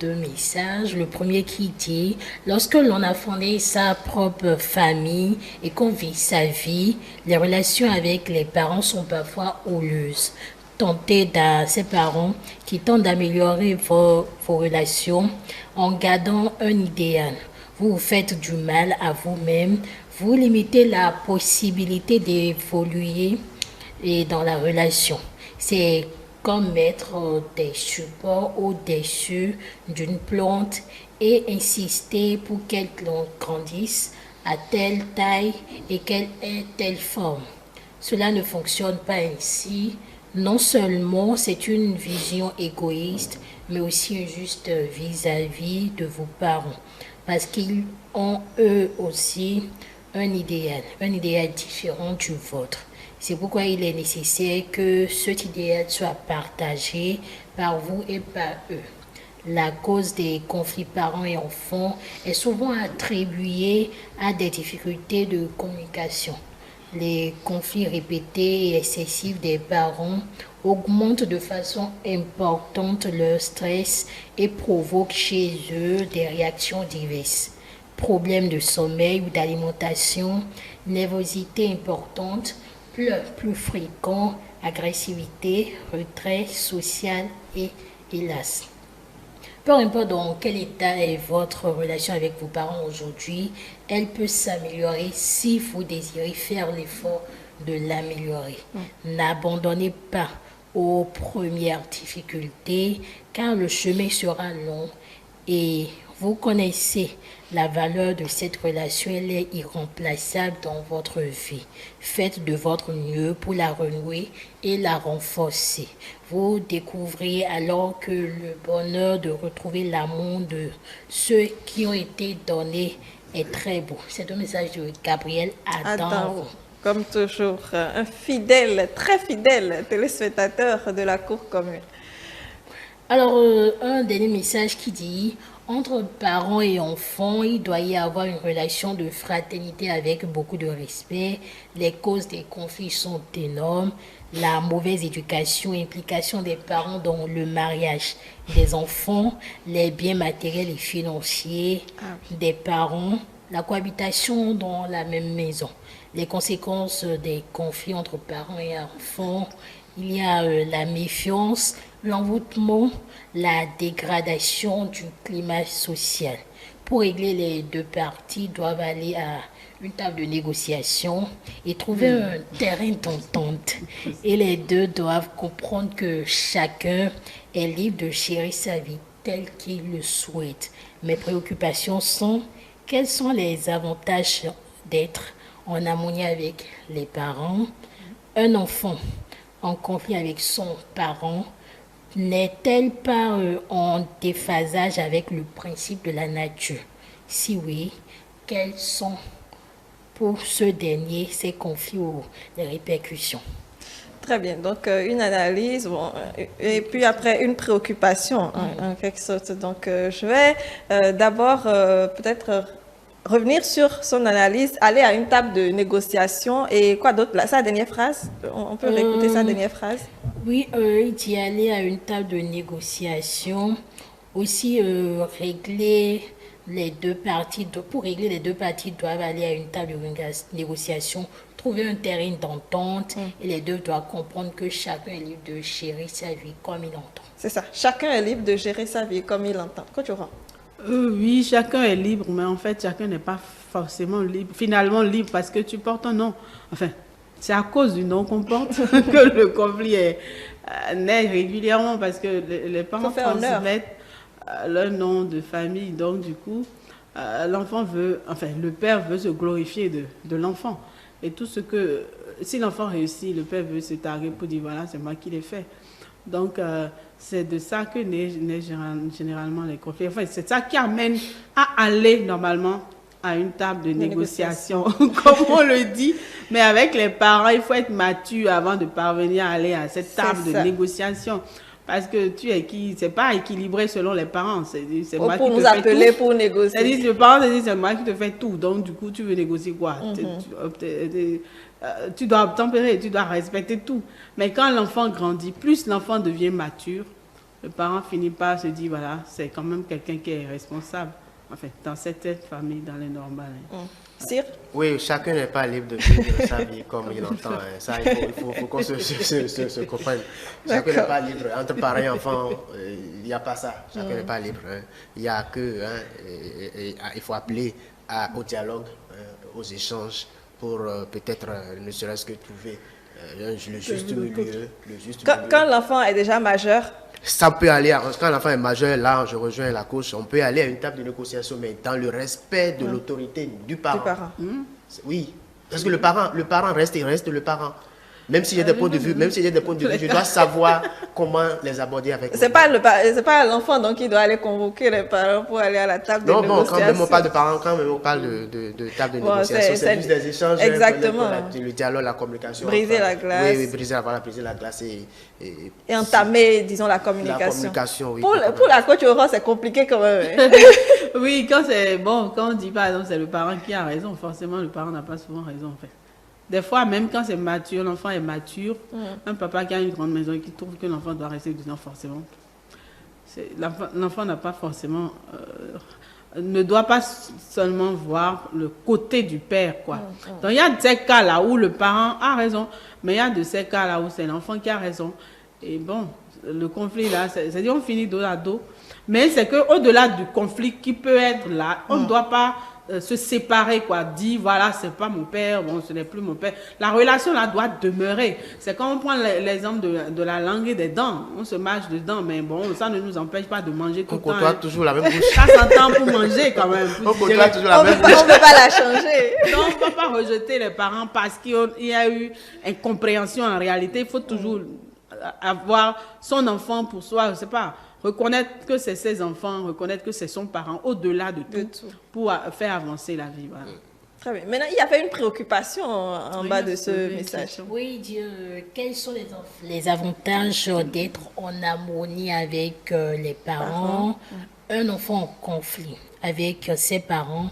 deux messages. Le premier qui dit, lorsque l'on a fondé sa propre famille et qu'on vit sa vie, les relations avec les parents sont parfois houleuses. Tentez ces parents qui tentent d'améliorer vos relations en gardant un idéal. Vous vous faites du mal à vous-même. Vous limitez la possibilité d'évoluer dans la relation. C'est comme mettre des supports au-dessus d'une plante et insister pour qu'elle grandisse à telle taille et qu'elle ait telle forme. Cela ne fonctionne pas ainsi. Non seulement c'est une vision égoïste, mais aussi injuste vis-à-vis de vos parents, parce qu'ils ont eux aussi un idéal différent du vôtre. C'est pourquoi il est nécessaire que cet idéal soit partagé par vous et par eux. La cause des conflits parents et enfants est souvent attribuée à des difficultés de communication. Les conflits répétés et excessifs des parents augmentent de façon importante leur stress et provoquent chez eux des réactions diverses. Problèmes de sommeil ou d'alimentation, nervosité importante, plus fréquent, agressivité, retrait social et hélas. Peu importe dans quel état est votre relation avec vos parents aujourd'hui, elle peut s'améliorer si vous désirez faire l'effort de l'améliorer. N'abandonnez pas aux premières difficultés car le chemin sera long et vous connaissez la valeur de cette relation, elle est irremplaçable dans votre vie. Faites de votre mieux pour la renouer et la renforcer. Vous découvrez alors que le bonheur de retrouver l'amour de ceux qui ont été donnés est très beau. C'est un message de Gabriel Adam. Comme toujours, un fidèle, très fidèle téléspectateur de la Cour commune. Alors, un dernier message qui dit... Entre parents et enfants, il doit y avoir une relation de fraternité avec beaucoup de respect. Les causes des conflits sont énormes. La mauvaise éducation, implication des parents dans le mariage des enfants, les biens matériels et financiers des parents, la cohabitation dans la même maison, les conséquences des conflits entre parents et enfants. Il y a la méfiance, l'envoûtement, la dégradation du climat social. pour régler, les deux parties doivent aller à une table de négociation et trouver un terrain d'entente. Et les deux doivent comprendre que chacun est libre de gérer sa vie telle qu'il le souhaite. Mes préoccupations sont: quels sont les avantages d'être en harmonie avec les parents? Un enfant en conflit avec son parent n'est-elle pas en déphasage avec le principe de la nature? Si oui, quels sont pour ce dernier ces conflits ou les répercussions? Très bien, donc une analyse, bon, et puis après une préoccupation en quelque sorte. Donc je vais d'abord peut-être revenir sur son analyse, aller à une table de négociation et quoi d'autre? Sa dernière phrase, on peut réécouter sa dernière phrase? Oui, il dit aller à une table de négociation, aussi régler les deux parties, pour régler les deux parties doivent aller à une table de négociation, trouver un terrain d'entente et les deux doivent comprendre que chacun est libre de gérer sa vie comme il entend. C'est ça, chacun est libre de gérer sa vie comme il entend. Coach Oran? Oui, chacun est libre, mais en fait, chacun n'est pas forcément libre, finalement libre parce que tu portes un nom. Enfin, c'est à cause du nom qu'on porte que le conflit naît régulièrement parce que les parents transmettent leur nom de famille. Donc, du coup, l'enfant veut, enfin, le père veut se glorifier de l'enfant. Et tout ce que, si l'enfant réussit, le père veut se targuer pour dire, voilà, c'est moi qui l'ai fait. Donc, c'est de ça que naissent généralement les conflits. Enfin, c'est ça qui amène à aller normalement à une table de négociation, comme on le dit. Mais avec les parents, il faut être mature avant de parvenir à aller à cette table de négociation. Parce que tu es qui, c'est pas équilibré selon les parents. C'est moi qui te fais appeler tout. Pour négocier. C'est-à-dire, le parent te dit, c'est moi qui te fais tout. Donc, du coup, tu veux négocier quoi? Tu dois tempérer, tu dois respecter tout. Mais quand l'enfant grandit, plus l'enfant devient mature, le parent finit par se dire, voilà, c'est quand même quelqu'un qui est responsable. Enfin, dans cette famille, dans les normales. Sir? Oui, chacun n'est pas libre de vivre sa vie comme il entend. Ça, il faut qu'on se comprenne. Chacun n'est pas libre. Entre parents et enfants, il n'y a pas ça. Chacun n'est pas libre. Il n'y a que... il faut appeler au dialogue, aux échanges, pour peut-être, ne serait-ce que trouver le juste milieu. Quand l'enfant est déjà majeur, ça peut aller, quand l'enfant est majeur, là, je rejoins la cause, on peut aller à une table de négociation, mais dans le respect de l'autorité du parent. Oui, parce que le parent reste le parent. Même s'il y a des points de vue, je dois savoir comment les aborder avec eux. C'est pas l'enfant donc qui doit aller convoquer les parents pour aller à la table de négociation. Non, quand même on parle de parents, quand même on parle de table de négociation, c'est juste des échanges. Exactement. Le dialogue, la communication. Briser la glace. Oui, briser la glace et entamer, disons, la communication. La communication, oui. Pour la coach Aurore, c'est compliqué quand même. Oui, quand on dit par exemple c'est le parent qui a raison, forcément le parent n'a pas souvent raison en fait. Des fois, même quand c'est mature, l'enfant est mature, un papa qui a une grande maison et qui trouve que l'enfant doit rester dedans forcément. L'enfant n'a pas forcément... ne doit pas seulement voir le côté du père, quoi. Donc, il y a de ces cas-là où le parent a raison, mais il y a de ces cas-là où c'est l'enfant qui a raison. Et bon, le conflit là, c'est-à-dire on finit dos à dos. Mais c'est qu'au-delà du conflit qui peut être là, on ne doit pas se séparer, quoi. Dire, voilà, c'est pas mon père, bon, ce n'est plus mon père. La relation là doit demeurer. C'est quand on prend l'exemple de la langue et des dents. On se mâche dedans, mais bon, ça ne nous empêche pas de manger tout le temps. On côtoie toujours la même bouche. Ça s'entend pour manger quand même. On côtoie toujours la même bouche. On ne peut pas la changer. Donc, on ne peut pas rejeter les parents parce qu'il y a eu incompréhension en réalité. Il faut toujours avoir son enfant pour soi, je sais pas, reconnaître que c'est ses enfants, reconnaître que c'est son parent, au-delà de tout, pour faire avancer la vie. Voilà. Très bien. Maintenant, il y avait une préoccupation en bas de ce message. Oui, quels sont les avantages d'être en harmonie avec les parents? Un enfant en conflit avec ses parents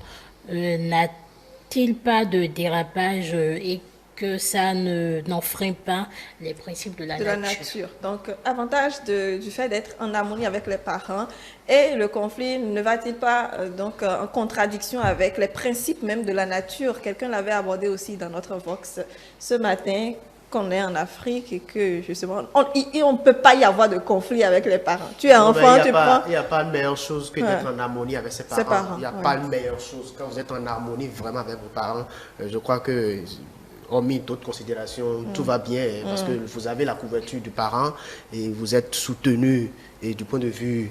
n'a-t-il pas de dérapage et que ça n'enfreint pas les principes de la nature. Donc, avantage du fait d'être en harmonie avec les parents, et le conflit ne va-t-il pas donc en contradiction avec les principes même de la nature? Quelqu'un l'avait abordé aussi dans notre Vox ce matin. qu'on est en Afrique et que justement, on ne peut pas y avoir de conflit avec les parents. Tu es enfant, tu prends... Il n'y a pas de meilleure chose que d'être en harmonie avec ses parents. Il n'y a ouais. pas de meilleure chose. Quand vous êtes en harmonie vraiment avec vos parents, je crois que, hormis d'autres considérations, tout va bien parce que vous avez la couverture du parent et vous êtes soutenu et du point de vue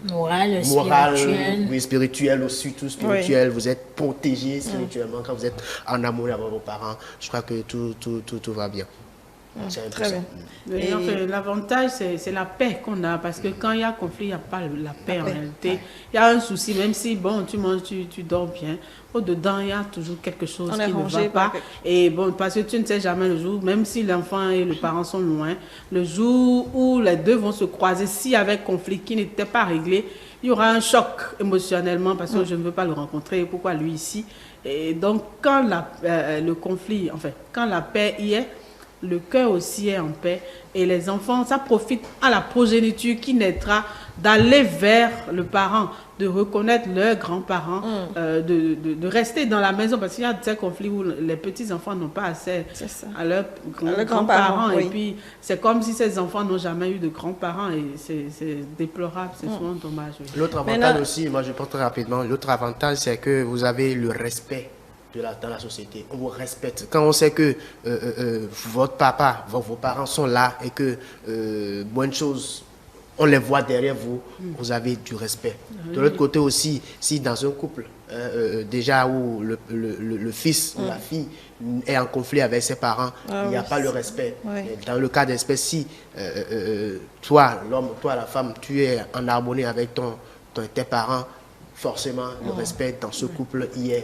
moral, spirituel. Oui, spirituel aussi, tout spirituel. Oui. Vous êtes protégé spirituellement quand vous êtes en amour avec vos parents. Je crois que tout va bien. C'est très bien. Et enfin, l'avantage, c'est la paix qu'on a, parce que quand il y a conflit, il n'y a pas la paix en réalité. Ouais. Il y a un souci, même si bon, tu manges, tu dors bien, au-dedans, il y a toujours quelque chose qui ne va pas. Et bon, parce que tu ne sais jamais le jour, même si l'enfant et le parent sont loin, le jour où les deux vont se croiser, s'il y avait conflit qui n'était pas réglé, il y aura un choc émotionnellement, parce que je ne veux pas le rencontrer, pourquoi lui ici? Et donc, quand le conflit, enfin, quand la paix y est, le cœur aussi est en paix et les enfants, ça profite à la progéniture qui naîtra d'aller vers le parent, de reconnaître leurs grands-parents, de rester dans la maison parce qu'il y a des conflits où les petits-enfants n'ont pas accès à leurs grands-parents et puis c'est comme si ces enfants n'ont jamais eu de grands-parents et c'est déplorable, c'est souvent dommage. Oui. L'autre avantage aussi, moi je pense très rapidement, l'autre avantage c'est que vous avez le respect dans la société, on vous respecte. Quand on sait que votre papa, vos parents sont là et que bonne chose, on les voit derrière vous, vous avez du respect. De l'autre côté aussi, si dans un couple, déjà où le fils ou la fille est en conflit avec ses parents, il n'y a pas le respect. Dans le cas d'espèce, si toi, l'homme, toi, la femme, tu es en harmonie avec tes parents, forcément, le respect dans ce couple y est,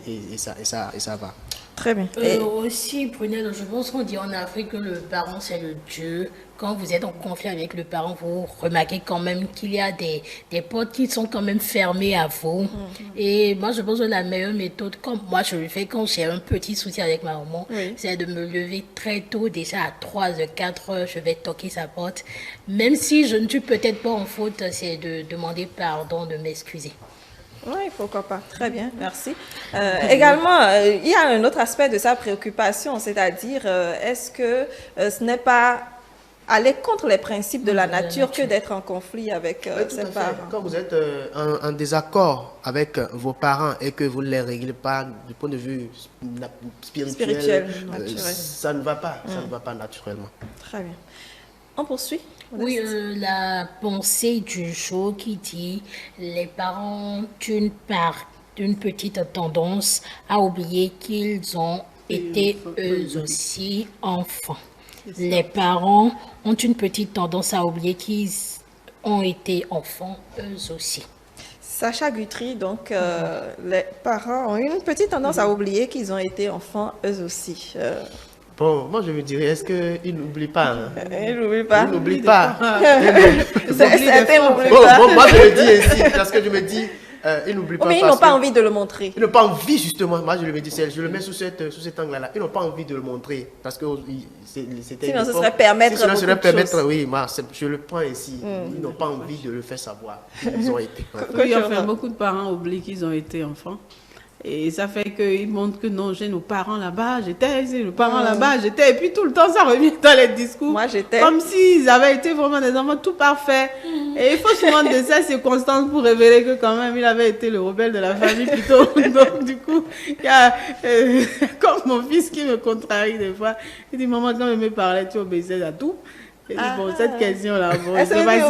et ça va. Très bien. Aussi, Prunelle, je pense qu'on dit en Afrique que le parent, c'est le Dieu. Quand vous êtes en conflit avec le parent, vous remarquez quand même qu'il y a des portes qui sont quand même fermées à vous. Et moi, je pense que la meilleure méthode, comme moi je le fais quand j'ai un petit souci avec ma maman, c'est de me lever très tôt, déjà à 3h, 4h, je vais toquer sa porte. Même si je ne suis peut-être pas en faute, c'est de demander pardon, de m'excuser. Oui, pourquoi pas. Très bien, merci. Également, il y a un autre aspect de sa préoccupation, c'est-à-dire, est-ce que ce n'est pas aller contre les principes de la nature que d'être en conflit avec ses parents? Quand vous êtes en désaccord avec vos parents et que vous ne les réglez pas du point de vue spirituel, ça ne va pas, ça ne va pas naturellement. Très bien. On poursuit? Oui, la pensée du jour qui dit les parents ont une petite tendance à oublier qu'ils ont été eux aussi enfants. Les parents ont une petite tendance à oublier qu'ils ont été enfants eux aussi. Sacha Guthrie, donc les parents ont une petite tendance à oublier qu'ils ont été enfants eux aussi. Bon, moi je me dirais, est-ce qu'ils n'oublient pas? Ils n'oublient pas. Ils n'oublient pas. Certains n'oublient pas. Bon, moi je le dis ainsi, parce que je me dis, ils n'oublient pas. Mais ils n'ont pas envie de le montrer. Ils n'ont pas envie, justement. Moi je le dis, je le mets sous cet angle-là. Ils n'ont pas envie de le montrer. Parce que c'était. Sinon, ce serait permettre. Sinon, ce serait permettre, oui, moi je le prends ici. Ils n'ont pas envie de le faire savoir. Ils ont été. Oui, enfin, beaucoup de parents oublient qu'ils ont été enfants. Et ça fait qu'ils montrent que non, j'ai nos parents là-bas, j'étais, nos parents là-bas, j'étais. Et puis tout le temps, ça revient dans les discours. Moi, j'étais. Comme s'ils avaient été vraiment des enfants tout parfaits. Et il faut souvent de ces circonstances pour révéler que quand même, il avait été le rebelle de la famille plutôt. Donc du coup, il y a comme mon fils qui me contrarie des fois. Il dit, maman, quand il me parlait, tu obéissais à tout. Et bon, cette question-là, bon, je sais pas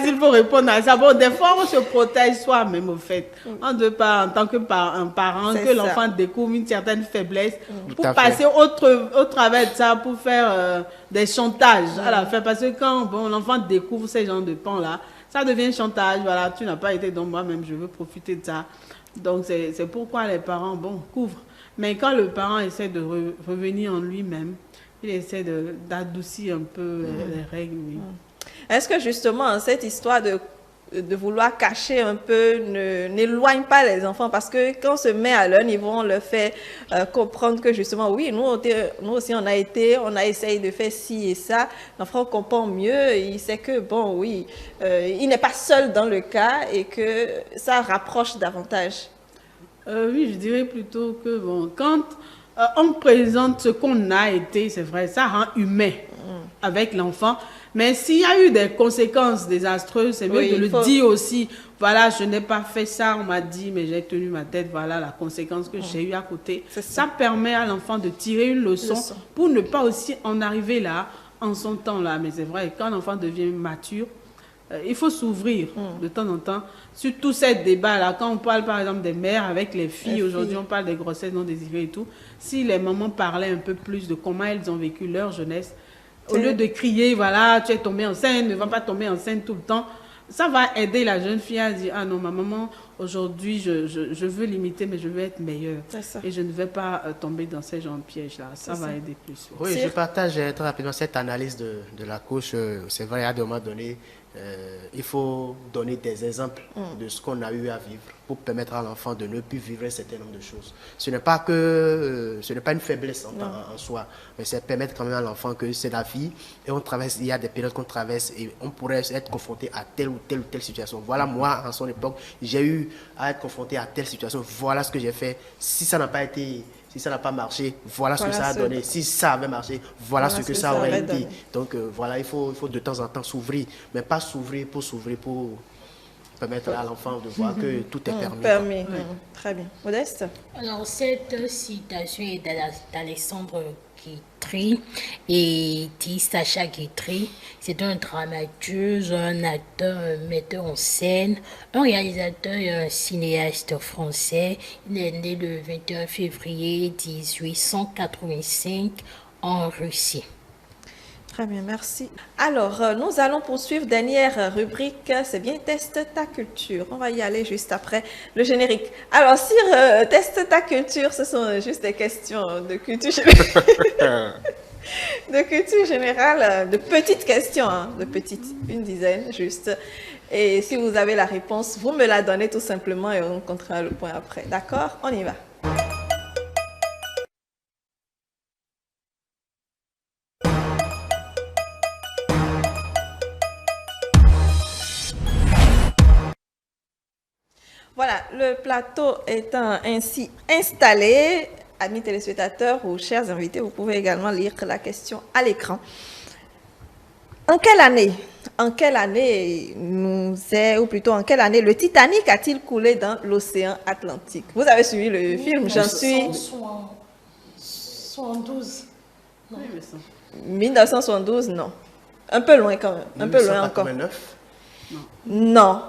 s'il faut répondre à ça. Bon, des fois, on se protège soi-même, au fait. On ne veut pas, en tant que parent, que l'enfant découvre une certaine faiblesse pour passer au travers de ça, pour faire des chantages à la fin. Parce que quand l'enfant découvre ces genres de pans-là, ça devient chantage. Voilà, tu n'as pas été, donc moi-même, je veux profiter de ça. Donc, c'est pourquoi les parents, couvrent. Mais quand le parent essaie de revenir en lui-même, il essaie d'adoucir un peu les règles. Oui. Est-ce que justement, cette histoire de vouloir cacher un peu n'éloigne pas les enfants? Parce que quand on se met à leur niveau, on leur fait comprendre que justement, oui, nous aussi on a essayé de faire ci et ça. L'enfant comprend mieux, il sait que, bon, oui, il n'est pas seul dans le cas et que ça rapproche davantage. Oui, je dirais plutôt que, bon, quand on présente ce qu'on a été, c'est vrai, ça rend humain avec l'enfant. Mais s'il y a eu des conséquences désastreuses, c'est mieux de le dire aussi. Voilà, je n'ai pas fait ça, on m'a dit, mais j'ai tenu ma tête. Voilà la conséquence que j'ai eue à côté. Ça permet à l'enfant de tirer une leçon pour ne pas aussi en arriver là, en son temps là. Mais c'est vrai, quand l'enfant devient mature, il faut s'ouvrir de temps en temps sur tous ces débats-là. Quand on parle par exemple des mères avec les filles, aujourd'hui on parle des grossesses non désirées et tout. Si les mamans parlaient un peu plus de comment elles ont vécu leur jeunesse, au lieu de crier, voilà, tu es tombée enceinte, ne va pas tomber enceinte tout le temps, ça va aider la jeune fille à dire, ah non, ma maman, aujourd'hui, je veux limiter, mais je veux être meilleure. Et je ne vais pas tomber dans ces genres de pièges-là. Ça va aider plus. Oui, je partage très rapidement cette analyse de la couche. C'est vrai, à un moment donné, il faut donner des exemples de ce qu'on a eu à vivre pour permettre à l'enfant de ne plus vivre un certain nombre de choses. Ce n'est pas une faiblesse en soi, mais c'est permettre quand même à l'enfant que c'est la vie et on traverse, il y a des périodes qu'on traverse et on pourrait être confronté à telle ou telle situation. Voilà, moi, en son époque, j'ai eu à être confronté à telle situation. Voilà ce que j'ai fait. Si ça n'a pas marché, voilà ce que ça a donné. Si ça avait marché, voilà ce que ça aurait été. Donc voilà, il faut de temps en temps s'ouvrir, mais pas s'ouvrir pour permettre à l'enfant de voir que tout est permis. Très bien. Modeste? Alors, cette citation est d'Alexandre Guitry et dit Sacha Guitry. C'est un dramaturge, un acteur, un metteur en scène, un réalisateur et un cinéaste français. Il est né le 21 février 1885 en Russie. Très bien, merci. Alors, nous allons poursuivre. Dernière rubrique, c'est bien Teste ta culture. On va y aller juste après le générique. Alors, sur Teste ta culture, ce sont juste des questions de culture générale. De culture générale, de petites questions, de petites, une dizaine juste. Et si vous avez la réponse, vous me la donnez tout simplement et on comptera le point après. D'accord? On y va. Voilà, le plateau étant ainsi installé, amis téléspectateurs ou chers invités, vous pouvez également lire la question à l'écran. En quelle année en quelle année le Titanic a-t-il coulé dans l'océan Atlantique? Vous avez suivi le film, j'en suis... 1972. 1972, non. Un peu loin quand même, un peu loin encore. 1989? Non.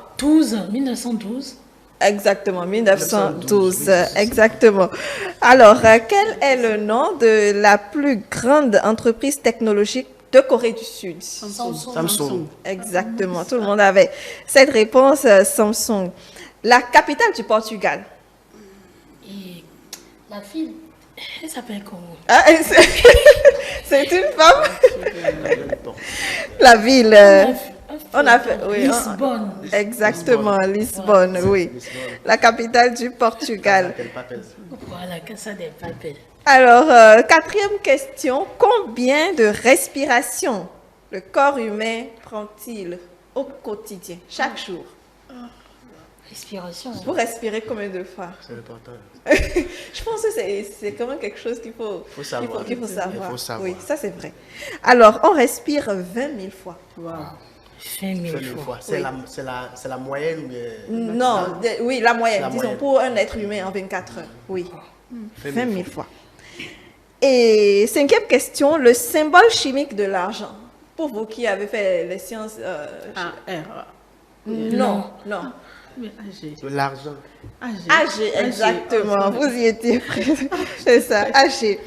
1912. Exactement, 1912, exactement. Alors, quel est le nom de la plus grande entreprise technologique de Corée du Sud? Samsung. Exactement, tout le monde avait cette réponse, Samsung. La capitale du Portugal? Et la fille, elle s'appelle comment? Ah, c'est une femme? La ville... On a fait, oui, Lisbonne. Exactement, Lisbonne, oui. La capitale du Portugal. Voilà, Casa del Papel. Alors, quatrième question. Combien de respirations le corps humain prend-il au quotidien, chaque jour? Respiration. Vous respirez combien de fois? C'est important. Je pense que c'est quand même quelque chose qu'il faut savoir. Oui, ça c'est vrai. Alors, on respire 20 000 fois. Wow. 20 000 fois. C'est la moyenne? Non, oui, la moyenne, disons, pour un être humain en 24 heures. Oui, 20 000 fois. Et cinquième question, le symbole chimique de l'argent. Pour vous qui avez fait les sciences... Non. L'argent. AG, exactement. Vous y étiez présent. C'est ça, AG.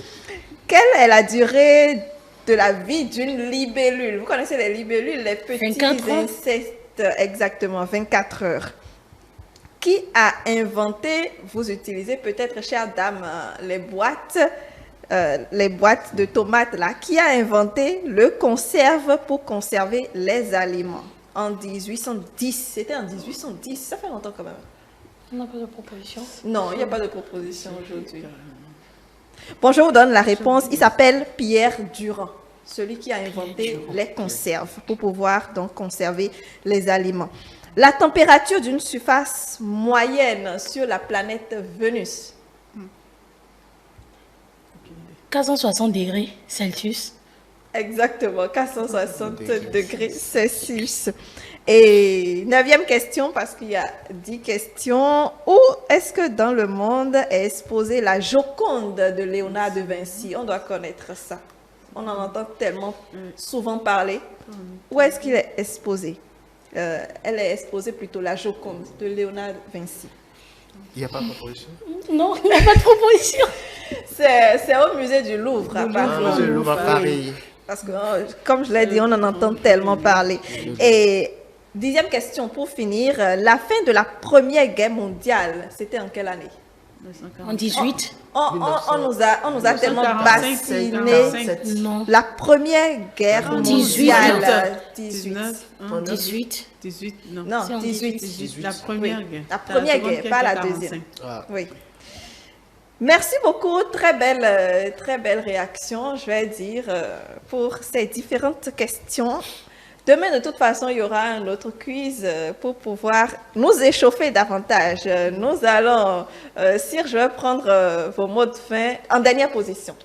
Quelle est la durée de la vie d'une libellule? Vous connaissez les libellules, les petits insectes, exactement, 24 heures. Qui a inventé, vous utilisez peut-être, chère dame, les boîtes de tomates là, qui a inventé le conserve pour conserver les aliments? En 1810, c'était en 1810, ça fait longtemps quand même. On n'a pas de proposition? Non, il n'y a pas de proposition aujourd'hui. Bon, je vous donne la réponse. Il s'appelle Pierre Durand, celui qui a inventé les conserves pour pouvoir donc conserver les aliments. La température d'une surface moyenne sur la planète Vénus. 460 degrés Celsius. Exactement, 460 degrés Celsius. Et 9e question, parce qu'il y a 10 questions. Où est-ce que dans le monde est exposée la Joconde de Léonard de Vinci? On doit connaître ça. On en entend tellement souvent parler. Où est-ce qu'il est exposé? Elle est exposée plutôt, la Joconde de Léonard de Vinci. Il n'y a pas de proposition? Non, il n'y a pas de proposition. C'est au musée du Louvre, à Paris. Ah, le Louvre à Paris. Parce que, comme je l'ai dit, on en entend tellement parler. Et 10e question pour finir. La fin de la Première Guerre mondiale, c'était en quelle année? En 18. On nous a tellement 1945, bassiné. Non. La Première Guerre 18. mondiale. 18. Non. Non, C'est en 18. La première Oui. guerre. La première seconde guerre, pas la 45. deuxième. Ah. Oui. Merci beaucoup, très belle réaction, je vais dire, pour ces différentes questions. Demain, de toute façon, il y aura un autre quiz pour pouvoir nous échauffer davantage. Nous allons, Sir, je vais prendre vos mots de fin en dernière position.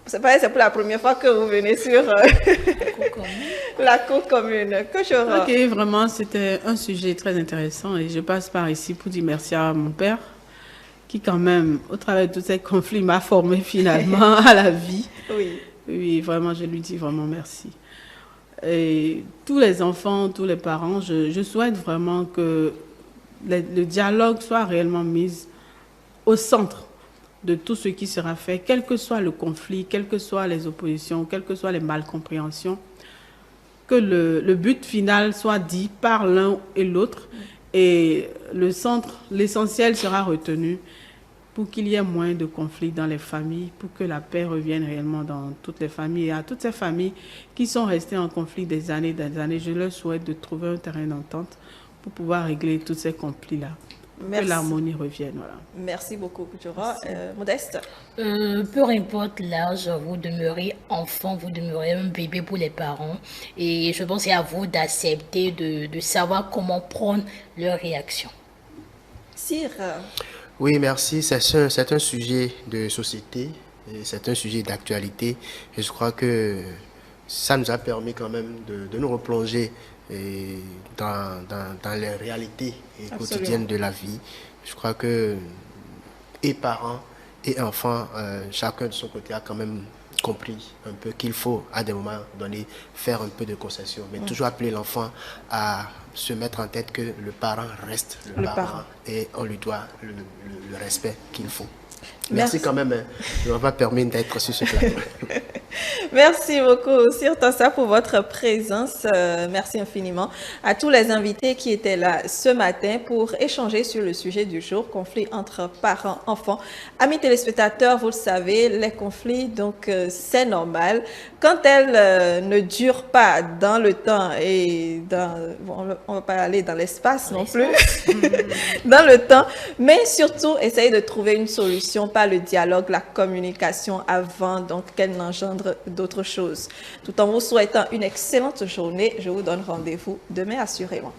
C'est pas, c'est pour la première fois que vous venez sur la cour commune. Que je Ok, vraiment, c'était un sujet très intéressant et je passe par ici pour dire merci à mon père qui quand même, au travers de tous ces conflits, m'a formé finalement à la vie. Oui. Oui, vraiment, je lui dis vraiment merci. Et tous les enfants, tous les parents, je souhaite vraiment que le dialogue soit réellement mis au centre de tout ce qui sera fait, quel que soit le conflit, quelles que soient les oppositions, quelles que soient les malcompréhensions, que le but final soit dit par l'un et l'autre et le centre, l'essentiel sera retenu pour qu'il y ait moins de conflits dans les familles, pour que la paix revienne réellement dans toutes les familles. Et à toutes ces familles qui sont restées en conflit des années, je leur souhaite de trouver un terrain d'entente pour pouvoir régler tous ces conflits-là. Que l'harmonie revienne. Voilà. Merci beaucoup, Kujora. Modeste? Peu importe l'âge, vous demeurez enfant, vous demeurez un bébé pour les parents. Et je pense que c'est à vous d'accepter, de savoir comment prendre leur réaction. Sir? Oui, merci. C'est un sujet de société, c'est un sujet d'actualité. Et je crois que ça nous a permis quand même de nous replonger dans les réalités quotidiennes de la vie. Je crois que et parents et enfants, chacun de son côté a quand même compris un peu qu'il faut à des moments donnés faire un peu de concession, mais toujours appeler l'enfant à se mettre en tête que le parent reste le parent et on lui doit le respect qu'il faut. Merci quand même de m'avoir permis d'être sur ce plateau. Merci beaucoup, Sir Tossa, pour votre présence. Merci infiniment à tous les invités qui étaient là ce matin pour échanger sur le sujet du jour, conflit entre parents, enfants. Amis téléspectateurs, vous le savez, les conflits, donc c'est normal. Quand elles ne durent pas dans le temps et on ne va pas aller dans l'espace non plus, dans le temps, mais surtout essayer de trouver une solution par le dialogue, la communication avant donc qu'elle n'engendre d'autres choses. Tout en vous souhaitant une excellente journée, je vous donne rendez-vous demain assurément.